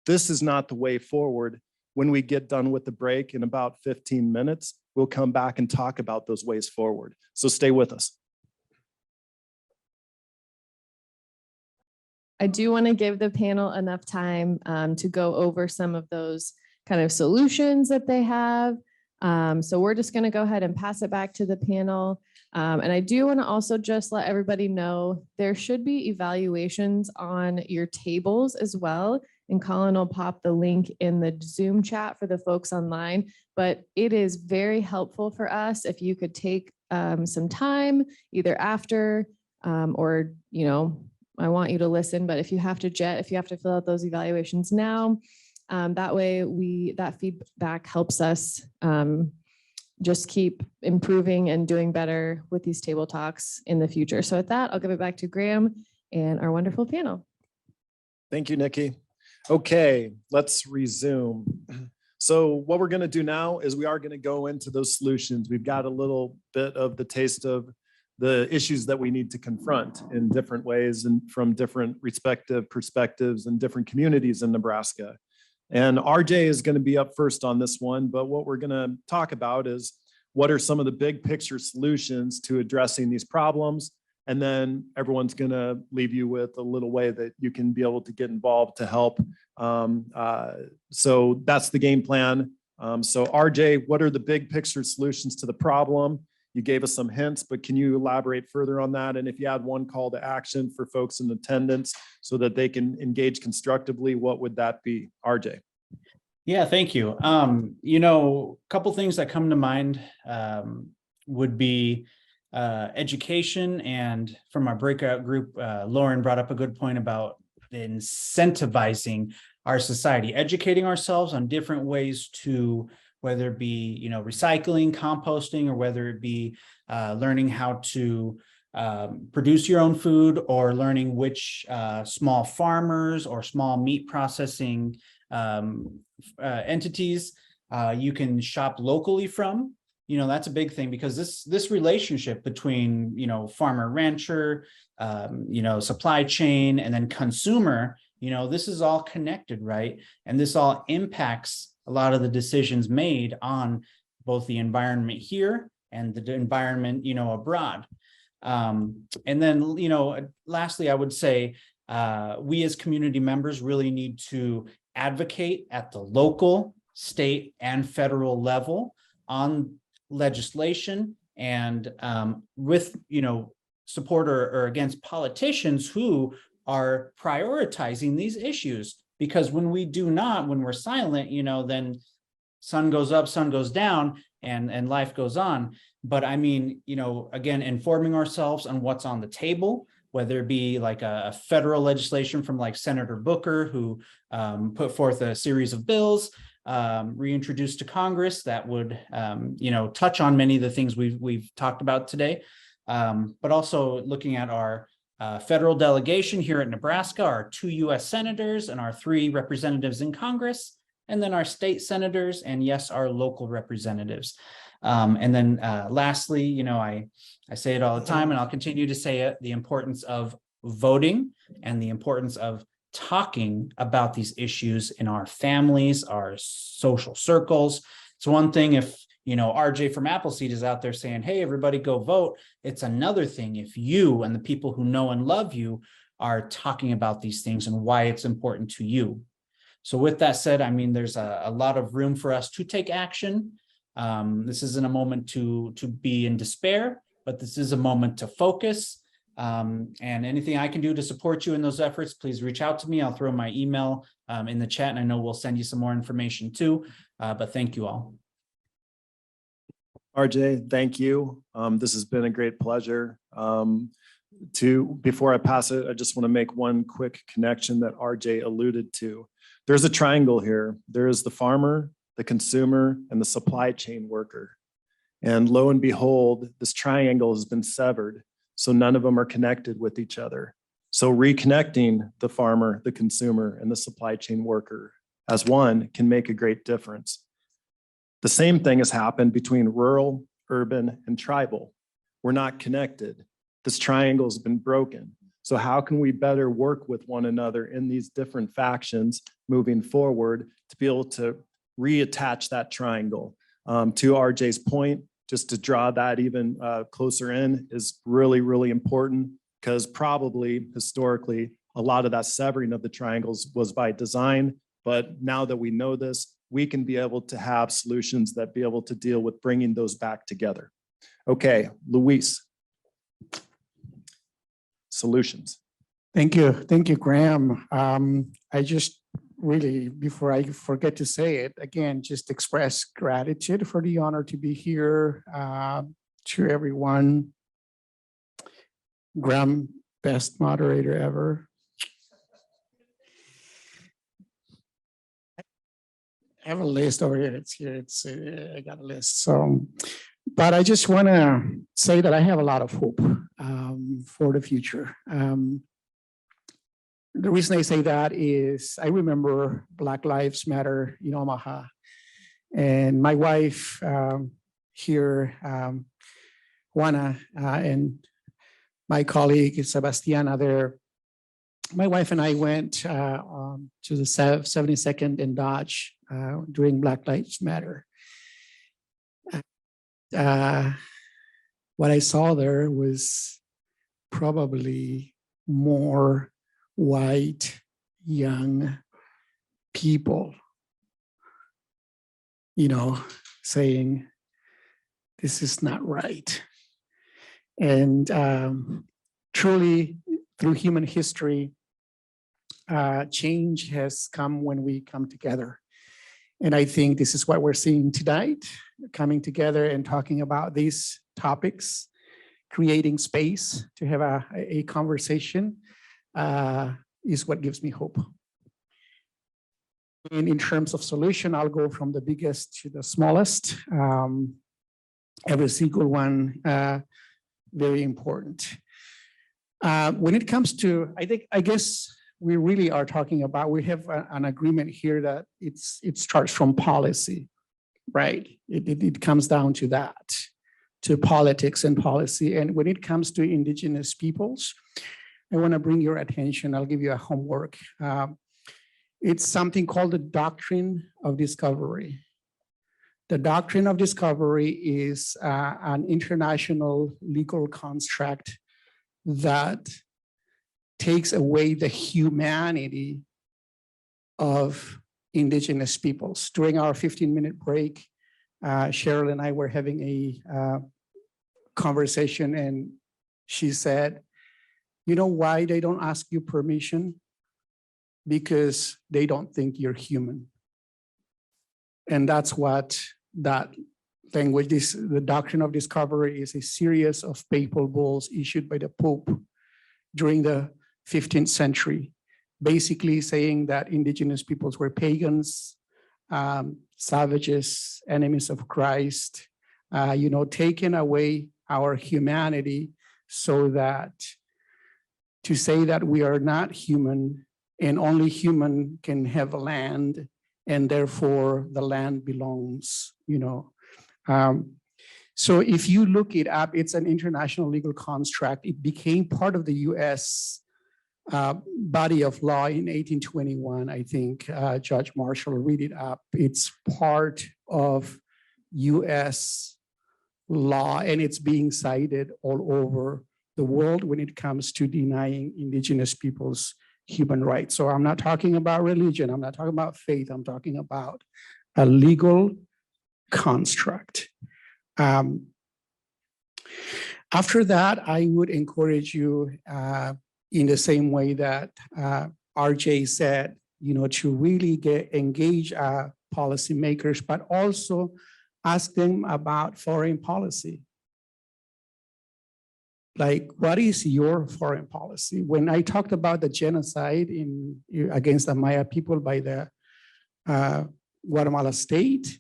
This is not the way forward. When we get done with the break in about 15 minutes, we'll come back and talk about those ways forward. So stay with us. I do want to give the panel enough time to go over some of those kind of solutions that they have. So we're just going to go ahead and pass it back to the panel. And I do want to also just let everybody know there should be evaluations on your tables as well. And Colin will pop the link in the Zoom chat for the folks online. But it is very helpful for us if you could take some time either after or, you know, I want you to listen, but if you have to fill out those evaluations now, that way that feedback helps us just keep improving and doing better with these table talks in the future. So with that, I'll give it back to Graham and our wonderful panel. Thank you, Nikki. Okay, let's resume. So what we're going to do now is we are going to go into those solutions. We've got a little bit of the taste of the issues that we need to confront in different ways and from different respective perspectives and different communities in Nebraska. And RJ is going to be up first on this one, but what we're going to talk about is what are some of the big picture solutions to addressing these problems. And then everyone's going to leave you with a little way that you can be able to get involved to help. So that's the game plan. So RJ, what are the big picture solutions to the problem? You gave us some hints, but can you elaborate further on that? And if you had one call to action for folks in attendance so that they can engage constructively, what would that be, RJ? Yeah, thank you. You know, a couple things that come to mind would be education. And from our breakout group, Lauren brought up a good point about incentivizing our society, educating ourselves on different ways to, whether it be, you know, recycling, composting, or whether it be learning how to produce your own food, or learning which small farmers or small meat processing entities you can shop locally from. You know, that's a big thing, because this relationship between, you know, farmer, rancher, you know, supply chain, and then consumer, you know, this is all connected, right? And this all impacts a lot of the decisions made on both the environment here and the environment, you know, abroad. And then, you know, lastly, I would say we as community members really need to advocate at the local, state, and federal level on legislation, and with, you know, support or against politicians who are prioritizing these issues. Because when we do not, when we're silent, you know, then sun goes up, sun goes down, and life goes on. But I mean, you know, again, informing ourselves on what's on the table, whether it be like a federal legislation from like Senator Booker, who put forth a series of bills reintroduced to Congress that would, you know, touch on many of the things we've talked about today, but also looking at our federal delegation here at Nebraska, our 2 U.S. senators and our 3 representatives in Congress, and then our state senators, and yes, our local representatives. And then lastly, you know, I say it all the time, and I'll continue to say it, the importance of voting and the importance of talking about these issues in our families, our social circles. It's one thing if, you know, RJ from Appleseed is out there saying, hey, everybody go vote. It's another thing if you and the people who know and love you are talking about these things and why it's important to you. So with that said, I mean, there's a lot of room for us to take action. This isn't a moment to be in despair, but this is a moment to focus. And anything I can do to support you in those efforts, please reach out to me. I'll throw my email in the chat, and I know we'll send you some more information too. But thank you all. RJ, thank you. This has been a great pleasure. Before I pass it, I just want to make one quick connection that RJ alluded to. There's a triangle here. There is the farmer, the consumer, and the supply chain worker. And lo and behold, this triangle has been severed, so none of them are connected with each other. So reconnecting the farmer, the consumer, and the supply chain worker as one can make a great difference. The same thing has happened between rural, urban, and tribal. We're not connected. This triangle has been broken. So how can we better work with one another in these different factions moving forward to be able to reattach that triangle? To RJ's point, just to draw that even closer in is really, really important, because probably historically, a lot of that severing of the triangles was by design. But now that we know this, we can be able to have solutions that be able to deal with bringing those back together. Okay, Luis. Solutions. Thank you, Graham. I just really, before I forget to say it, again, just express gratitude for the honor to be here. To everyone. Graham, best moderator ever. I have a list over here. It's here. I got a list. So, but I just want to say that I have a lot of hope for the future. The reason I say that is I remember Black Lives Matter in Omaha, and my wife here, Juana, and my colleague Sebastiana there. My wife and I went to the 72nd and Dodge during Black Lives Matter. What I saw there was probably more white, young people, saying, this is not right. And truly, through human history, change has come when we come together. And I think this is what we're seeing tonight, coming together and talking about these topics, creating space to have a conversation is what gives me hope. And in terms of solution, I'll go from the biggest to the smallest. Every single one, very important. When it comes to, I guess we really are talking about, we have an agreement here that it starts from policy, right? It comes down to that, to politics and policy. And when it comes to indigenous peoples, I want to bring your attention, I'll give you a homework. It's something called the doctrine of discovery. The doctrine of discovery is an international legal construct that takes away the humanity of indigenous peoples. During our 15-minute break, Cheryl and I were having a conversation, and she said, you know why they don't ask you permission? Because they don't think you're human. And that's what that language, the doctrine of discovery is a series of papal bulls issued by the Pope during the 15th century, basically saying that indigenous peoples were pagans, savages, enemies of Christ, taking away our humanity, so that to say that we are not human and only human can have a land, and therefore the land belongs, So if you look it up, it's an international legal construct. It became part of the US body of law in 1821, I think. Judge Marshall, read it up. It's part of US law, and it's being cited all over the world when it comes to denying indigenous peoples human rights. So I'm not talking about religion. I'm not talking about faith. I'm talking about a legal construct. After that, I would encourage you in the same way that RJ said, to really engage policymakers, but also ask them about foreign policy. Like, what is your foreign policy? When I talked about the genocide against the Maya people by the Guatemala state,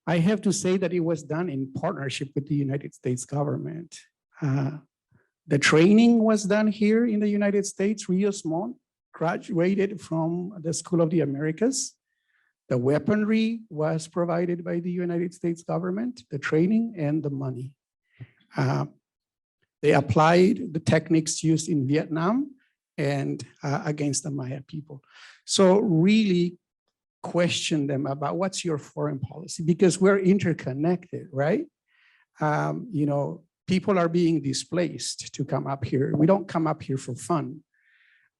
I have to say that it was done in partnership with the United States government. The training was done here in the United States. Rios Montt graduated from the School of the Americas. The weaponry was provided by the United States government, the training and the money. They applied the techniques used in Vietnam and against the Maya people. So really question them about what's your foreign policy, because we're interconnected, right? People are being displaced to come up here. We don't come up here for fun.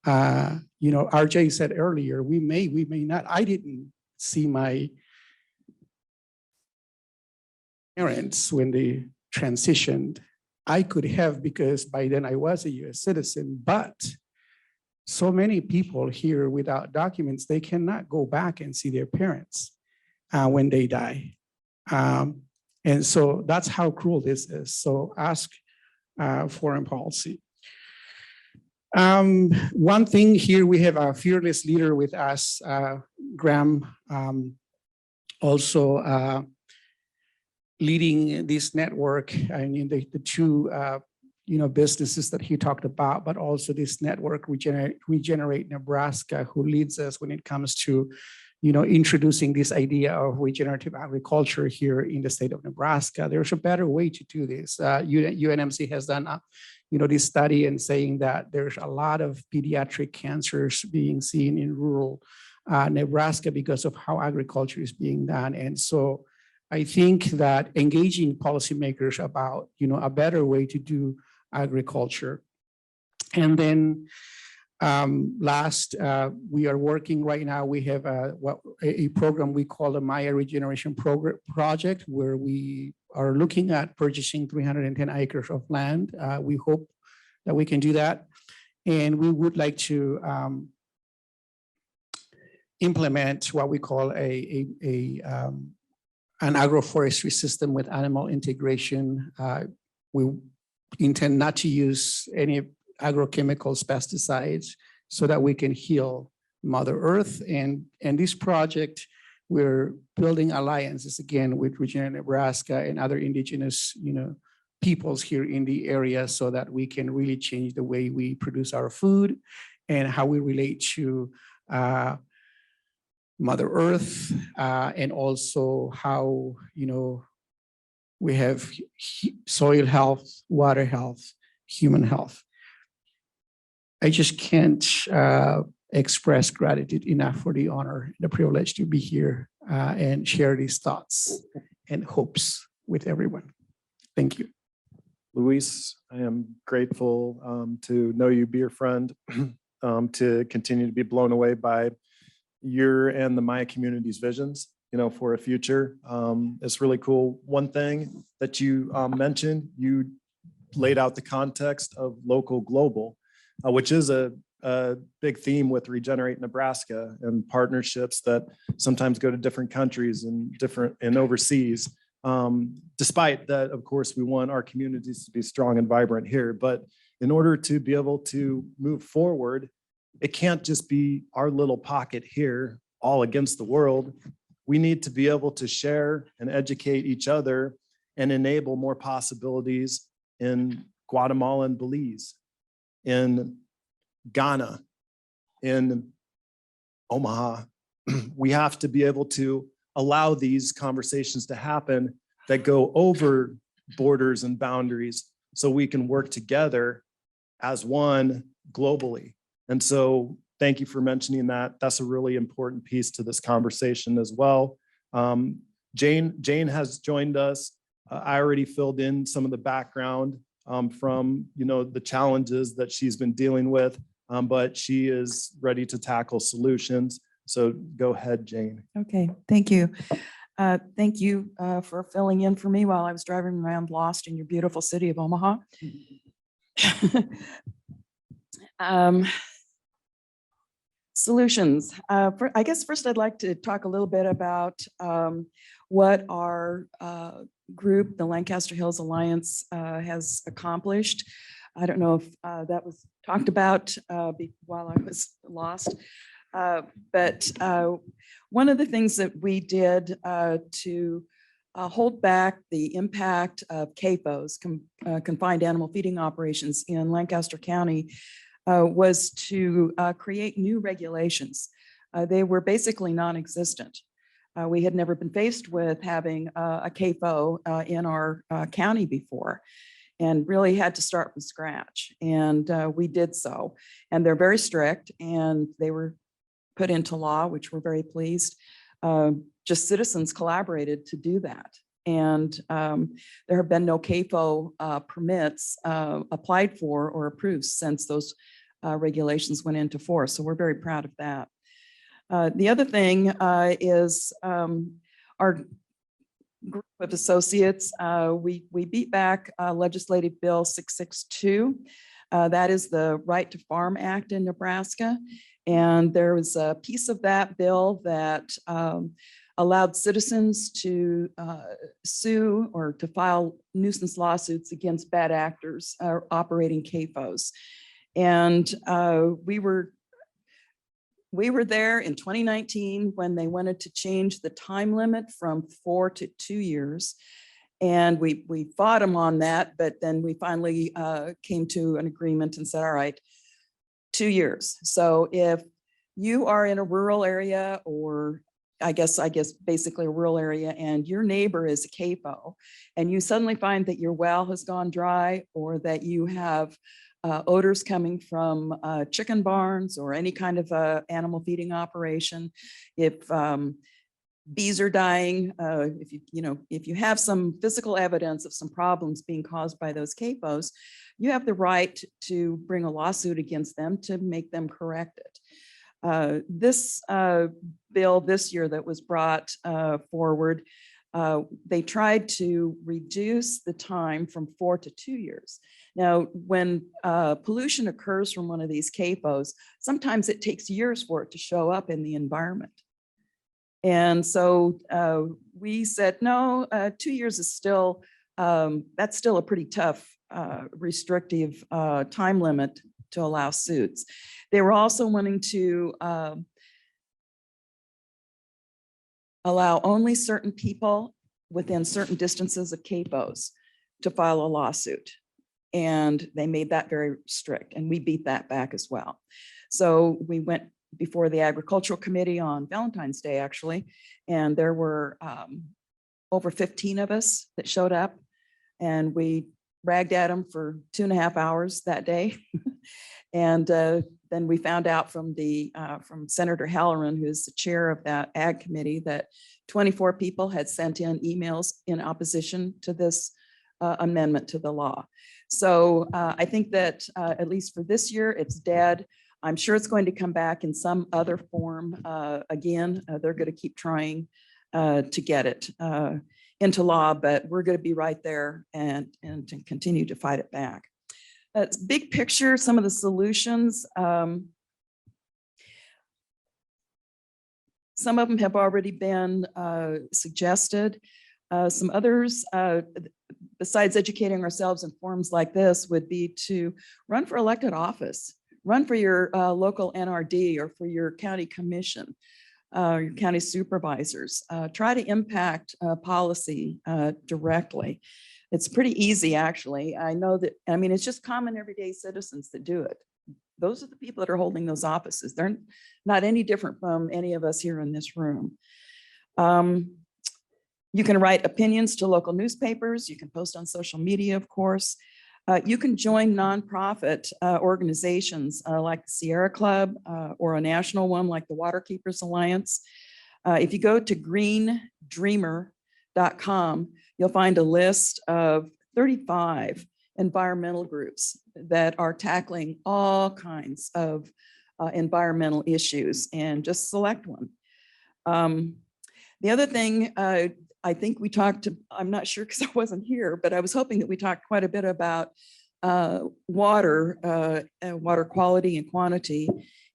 RJ said earlier, we may not. I didn't see my parents when they transitioned. I could have, because by then I was a US citizen, but so many people here without documents, they cannot go back and see their parents when they die. And so that's how cruel this is. So ask foreign policy. One thing here, we have a fearless leader with us, Graham, also leading this network. I mean, the two businesses that he talked about, but also this network, Regenerate Nebraska, who leads us when it comes to introducing this idea of regenerative agriculture here in the state of Nebraska. There's a better way to do this. UNMC has done this study and saying that there's a lot of pediatric cancers being seen in rural Nebraska because of how agriculture is being done. And so I think that engaging policymakers about a better way to do agriculture. And then last, we are working right now, we have a program we call the Maya Regeneration Project, where we are looking at purchasing 310 acres of land. We hope that we can do that. And we would like to implement what we call an agroforestry system with animal integration. We intend not to use any agrochemicals, pesticides, so that we can heal Mother Earth. And this project, we're building alliances again with Regenerate Nebraska and other indigenous, peoples here in the area, so that we can really change the way we produce our food and how we relate to Mother Earth, and also how, we have soil health, water health, human health. I just can't express gratitude enough for the honor, the privilege to be here and share these thoughts and hopes with everyone. Thank you. Luis, I am grateful to know you, be your friend, to continue to be blown away by your and the Maya community's visions, for a future. It's really cool. One thing that you mentioned, you laid out the context of local global, which is a big theme with Regenerate Nebraska and partnerships that sometimes go to different countries and overseas. Despite that, of course, we want our communities to be strong and vibrant here, but in order to be able to move forward, it can't just be our little pocket here, all against the world. We need to be able to share and educate each other and enable more possibilities in Guatemala and Belize, in Ghana, in Omaha. We have to be able to allow these conversations to happen that go over borders and boundaries, so we can work together as one globally. And so thank you for mentioning that. That's a really important piece to this conversation as well. Jane has joined us. I already filled in some of the background from the challenges that she's been dealing with, but she is ready to tackle solutions. So go ahead, Jane. Okay, thank you. Thank you for filling in for me while I was driving around lost in your beautiful city of Omaha. Solutions. I guess first I'd like to talk a little bit about what our group, the Lancaster Hills Alliance, has accomplished. I don't know if that was talked about while I was lost, but one of the things that we did to hold back the impact of CAFOs, confined animal feeding operations in Lancaster County, was to create new regulations. They were basically non-existent. We had never been faced with having a CAFO in our county before, and really had to start from scratch. And we did so. And they're very strict, and they were put into law, which we're very pleased. Just citizens collaborated to do that. And there have been no CAFO permits applied for or approved since those regulations went into force. So we're very proud of that. The other thing is our group of associates, we beat back Legislative Bill 662. That is the Right to Farm Act in Nebraska. And there was a piece of that bill that allowed citizens to sue or to file nuisance lawsuits against bad actors operating CAFOs. And we were there in 2019 when they wanted to change the time limit from 4 to 2 years. And we fought them on that, but then we finally came to an agreement and said, all right, 2 years. So if you are in a rural area, or I guess basically a rural area, and your neighbor is a CAFO, and you suddenly find that your well has gone dry, or that you have odors coming from chicken barns or any kind of animal feeding operation, if bees are dying, if you have some physical evidence of some problems being caused by those CAFOs, you have the right to bring a lawsuit against them to make them correct it. This bill this year that was brought forward, they tried to reduce the time from 4 to 2 years. Now, when pollution occurs from one of these CAFOs, sometimes it takes years for it to show up in the environment. And so we said, no, 2 years is still, that's still a pretty tough, restrictive time limit to allow suits. They were also wanting to allow only certain people within certain distances of CAFOs to file a lawsuit. And they made that very strict, and we beat that back as well. So we went before the Agricultural Committee on Valentine's Day, actually, and there were over 15 of us that showed up, and we ragged at them for 2.5 hours that day. And then we found out from Senator Halloran, who's the chair of that Ag Committee, that 24 people had sent in emails in opposition to this amendment to the law. So I think that at least for this year, it's dead. I'm sure it's going to come back in some other form again. They're going to keep trying to get it into law, but we're going to be right there and to continue to fight it back. Big picture, some of the solutions. Some of them have already been suggested. Some others, besides educating ourselves in forums like this, would be to run for elected office, run for your local NRD or for your county commission, your county supervisors. Try to impact policy directly. It's pretty easy, actually. I know that, I mean, it's just common everyday citizens that do it. Those are the people that are holding those offices. They're not any different from any of us here in this room. You can write opinions to local newspapers. You can post on social media, of course. You can join nonprofit organizations like the Sierra Club or a national one like the Waterkeepers Alliance. If you go to greendreamer.com, you'll find a list of 35 environmental groups that are tackling all kinds of environmental issues, and just select one. The other thing, I think we talked, I'm not sure because I wasn't here, but I was hoping that we talked quite a bit about water quality and quantity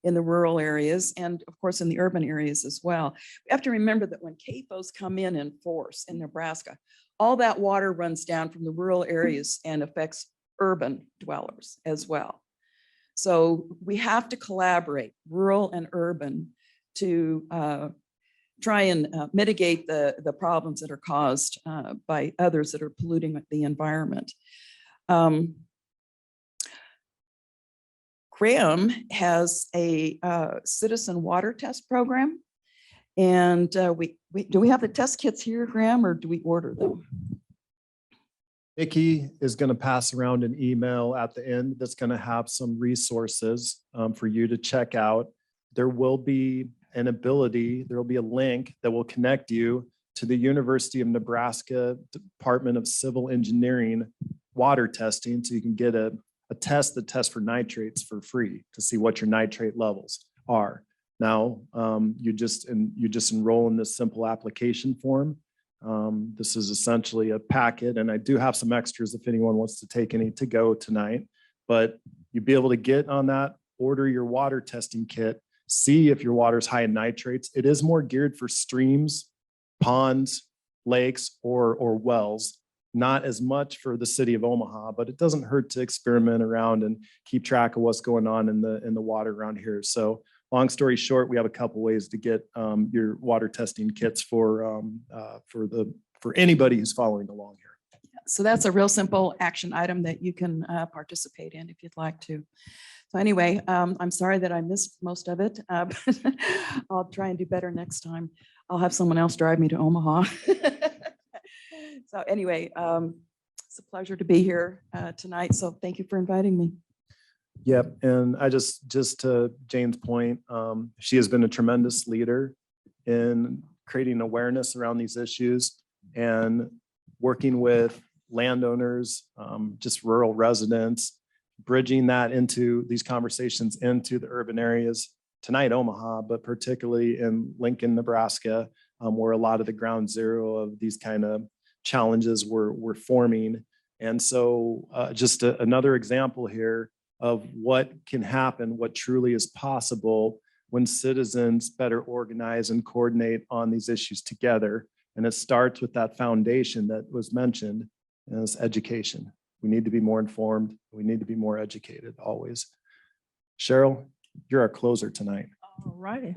in the rural areas and of course in the urban areas as well. We have to remember that when CAFOs come in force in Nebraska, all that water runs down from the rural areas and affects urban dwellers as well. So we have to collaborate, rural and urban, to try and mitigate the problems that are caused by others that are polluting the environment. Graham has a citizen water test program. And do we have the test kits here, Graham, or do we order them? Nikki is going to pass around an email at the end that's going to have some resources for you to check out. There will be an ability, there will be a link that will connect you to the University of Nebraska Department of Civil Engineering water testing, so you can get a test that tests for nitrates for free to see what your nitrate levels are. Now, you just enroll in this simple application form. This is essentially a packet, and I do have some extras if anyone wants to take any to go tonight, but you'd be able to get on that, order your water testing kit, see if your water is high in nitrates. It is more geared for streams, ponds, lakes, or wells, not as much for the city of Omaha, but it doesn't hurt to experiment around and keep track of what's going on in the water around here. So long story short, we have a couple ways to get your water testing kits for anybody who's following along here. So that's a real simple action item that you can participate in if you'd like to. So anyway, I'm sorry that I missed most of it. But I'll try and do better next time. I'll have someone else drive me to Omaha. So anyway, it's a pleasure to be here tonight. So thank you for inviting me. Yep, and I just to Jane's point, she has been a tremendous leader in creating awareness around these issues and working with landowners, just rural residents, bridging that into these conversations into the urban areas tonight, Omaha, but particularly in Lincoln, Nebraska, where a lot of the ground zero of these kind of challenges were forming. And so just another example here of what can happen, what truly is possible when citizens better organize and coordinate on these issues together. And it starts with that foundation that was mentioned, and it's education. We need to be more informed. We need to be more educated always. Cheryl, you're our closer tonight. All righty.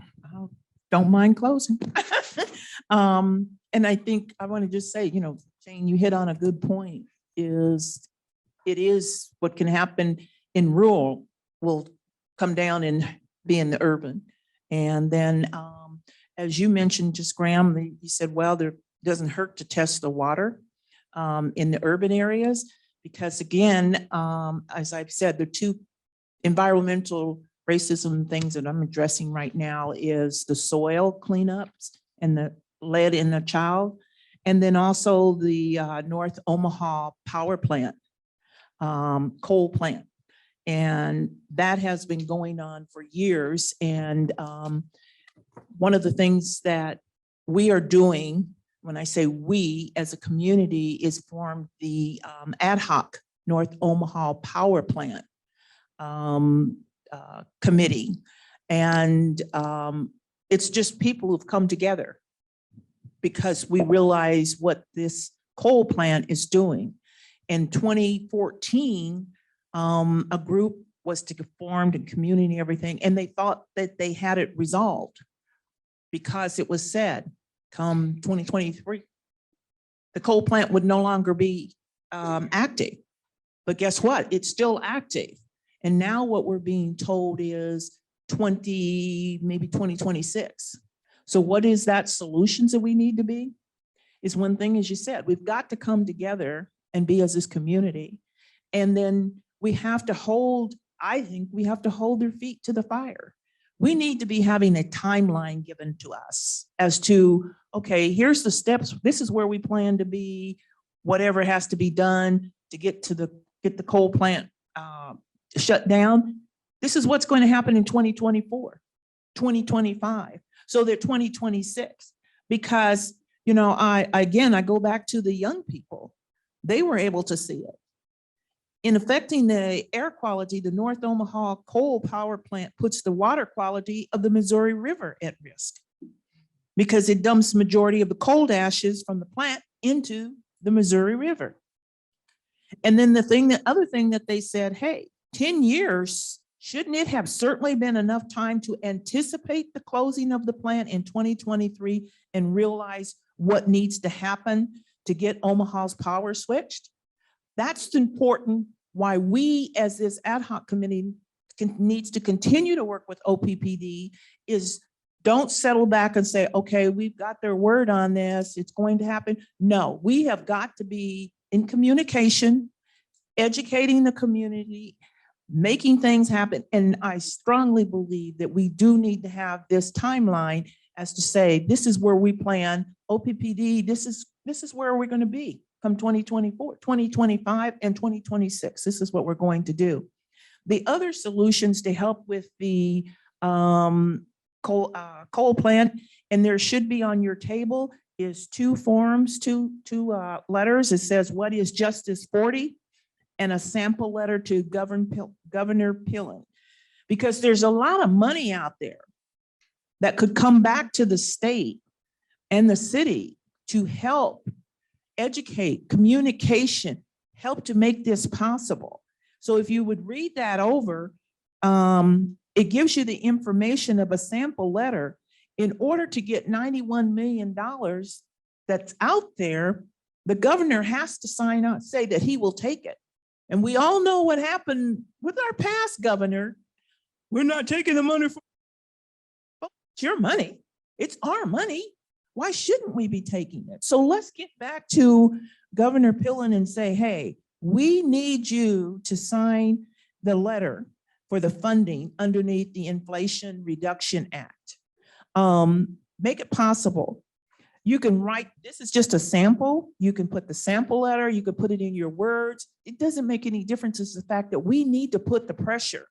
Don't mind closing. And I think I want to just say, Jane, you hit on a good point. It is what can happen in rural will come down and be in the urban. And then, as you mentioned, just Graham, you said, well, there doesn't hurt to test the water in the urban areas, because again, as I've said, the two environmental racism things that I'm addressing right now is the soil cleanups and the lead in the child, and then also the North Omaha power plant, coal plant. And that has been going on for years. And one of the things that we are doing, when I say we as a community, is form the ad hoc North Omaha power plant committee. And it's just people who've come together because we realize what this coal plant is doing. In 2014, a group was to get formed and community, everything, and they thought that they had it resolved because it was said come 2023, the coal plant would no longer be active. But guess what? It's still active. And now what we're being told is maybe 2026. So what is that solutions that we need to be? Is one thing, as you said, we've got to come together and be as this community. And then we have to hold, I think we have to hold their feet to the fire. We need to be having a timeline given to us as to, okay, here's the steps. This is where we plan to be, whatever has to be done to get the coal plant shut down. This is what's going to happen in 2024, 2025, so they're 2026. Because, I go back to the young people. They were able to see it. In affecting the air quality, the North Omaha coal power plant puts the water quality of the Missouri River at risk because it dumps majority of the coal ashes from the plant into the Missouri River. And then the other thing that they said, hey, 10 years, shouldn't it have certainly been enough time to anticipate the closing of the plant in 2023 and realize what needs to happen to get Omaha's power switched? That's important why we as this ad hoc committee needs to continue to work with OPPD is don't settle back and say, okay, we've got their word on this, it's going to happen. No, we have got to be in communication, educating the community, making things happen. And I strongly believe that we do need to have this timeline as to say, this is where we plan OPPD, this is where we're going to be come 2024, 2025, and 2026. This is what we're going to do. The other solutions to help with the coal plant, and there should be on your table, is two forms, two letters. It says, what is Justice 40? And a sample letter to Governor Pillen. Because there's a lot of money out there that could come back to the state and the city to help educate, communication, help to make this possible. So if you would read that over, it gives you the information of a sample letter. In order to get $91 million that's out there, the governor has to sign on, say that he will take it. And we all know what happened with our past governor. We're not taking the money from, oh, it's your money. It's our money. Why shouldn't we be taking it? So let's get back to Governor Pillen and say, hey, we need you to sign the letter for the funding underneath the Inflation Reduction Act. Make it possible. You can write, this is just a sample. You can put the sample letter, you can put it in your words. It doesn't make any difference. It's the fact that we need to put the pressure.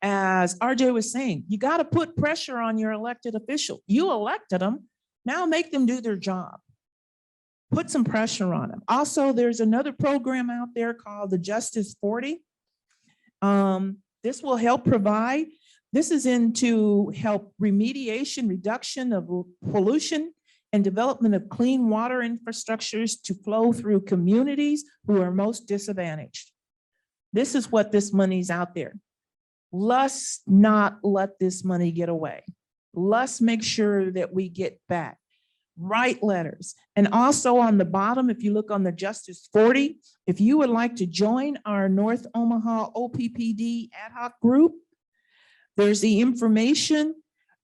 As RJ was saying, you got to put pressure on your elected official. You elected them, now make them do their job. Put some pressure on them. Also, there's another program out there called the Justice 40. This will help provide, this is into help remediation, reduction of pollution, and development of clean water infrastructures to flow through communities who are most disadvantaged. This is what this money's out there. Let's not let this money get away. Let's make sure that we get back. Write letters. And also on the bottom, if you look on the Justice 40, if you would like to join our North Omaha OPPD ad hoc group, there's the information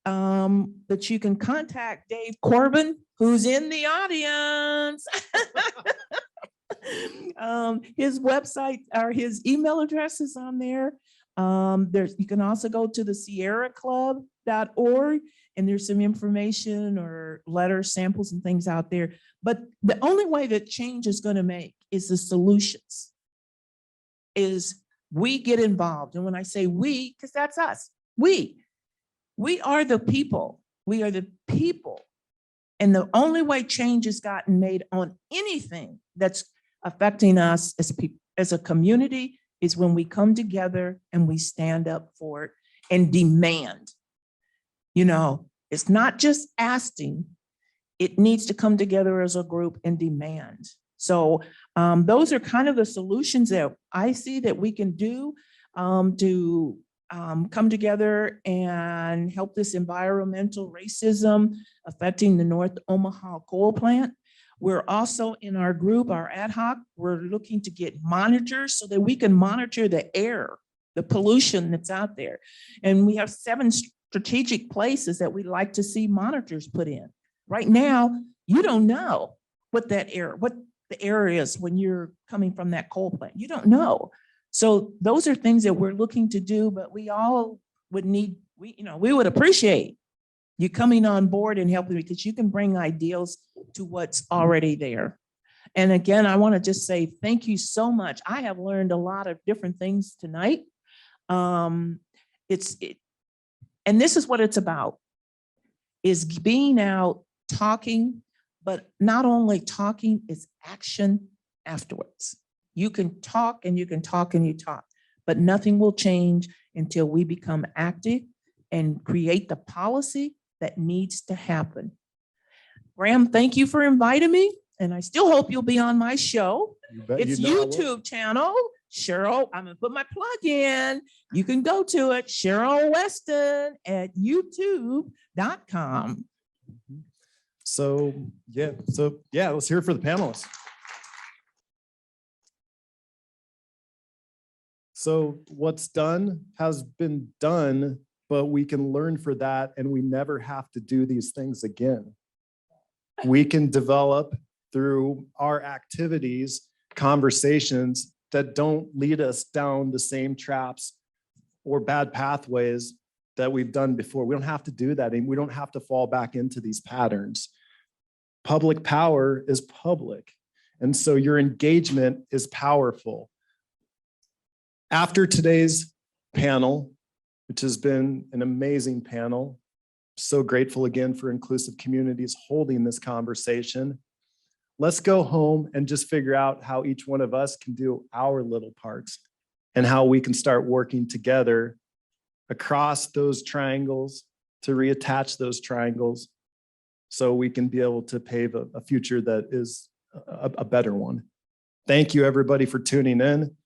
that you can contact Dave Corbin, who's in the audience. His website or his email address is on there. You can also go to the sierraclub.org and there's some information or letters, samples and things out there. But the only way that change is going to make is the solutions, is we get involved. And when I say we, because that's us, we are the people. We are the people. And the only way change has gotten made on anything that's affecting us as a community is when we come together and we stand up for it and demand. You know, it's not just asking, it needs to come together as a group and demand. So those are kind of the solutions that I see that we can do to come together and help this environmental racism affecting the North Omaha coal plant. We're also in our group, our ad hoc, we're looking to get monitors so that we can monitor the air, the pollution that's out there. And we have 7 strategic places that we'd like to see monitors put in. Right now, you don't know what the air is when you're coming from that coal plant. You don't know. So those are things that we're looking to do, but we all would need, we would appreciate you coming on board and helping, because you can bring ideas to what's already there. And again, I want to just say thank you so much. I have learned a lot of different things tonight. And this is what it's about, is being out, talking, but not only talking, it's action afterwards. You can talk and you can talk and you talk, but nothing will change until we become active and create the policy that needs to happen. Graham, thank you for inviting me, and I still hope you'll be on my show. You bet It's you know I will. YouTube channel, Cheryl. I'm gonna put my plug in. You can go to it, Cheryl Weston at youtube.com. So yeah, let's hear it for the panelists. So what's done has been done, but we can learn for that and we never have to do these things again. We can develop through our activities, conversations that don't lead us down the same traps or bad pathways that we've done before. We don't have to do that, and we don't have to fall back into these patterns. Public power is public, and so your engagement is powerful. After today's panel, which has been an amazing panel, so grateful again for Inclusive Communities holding this conversation. Let's go home and just figure out how each one of us can do our little parts and how we can start working together across those triangles to reattach those triangles so we can be able to pave a future that is a better one. Thank you, everybody, for tuning in.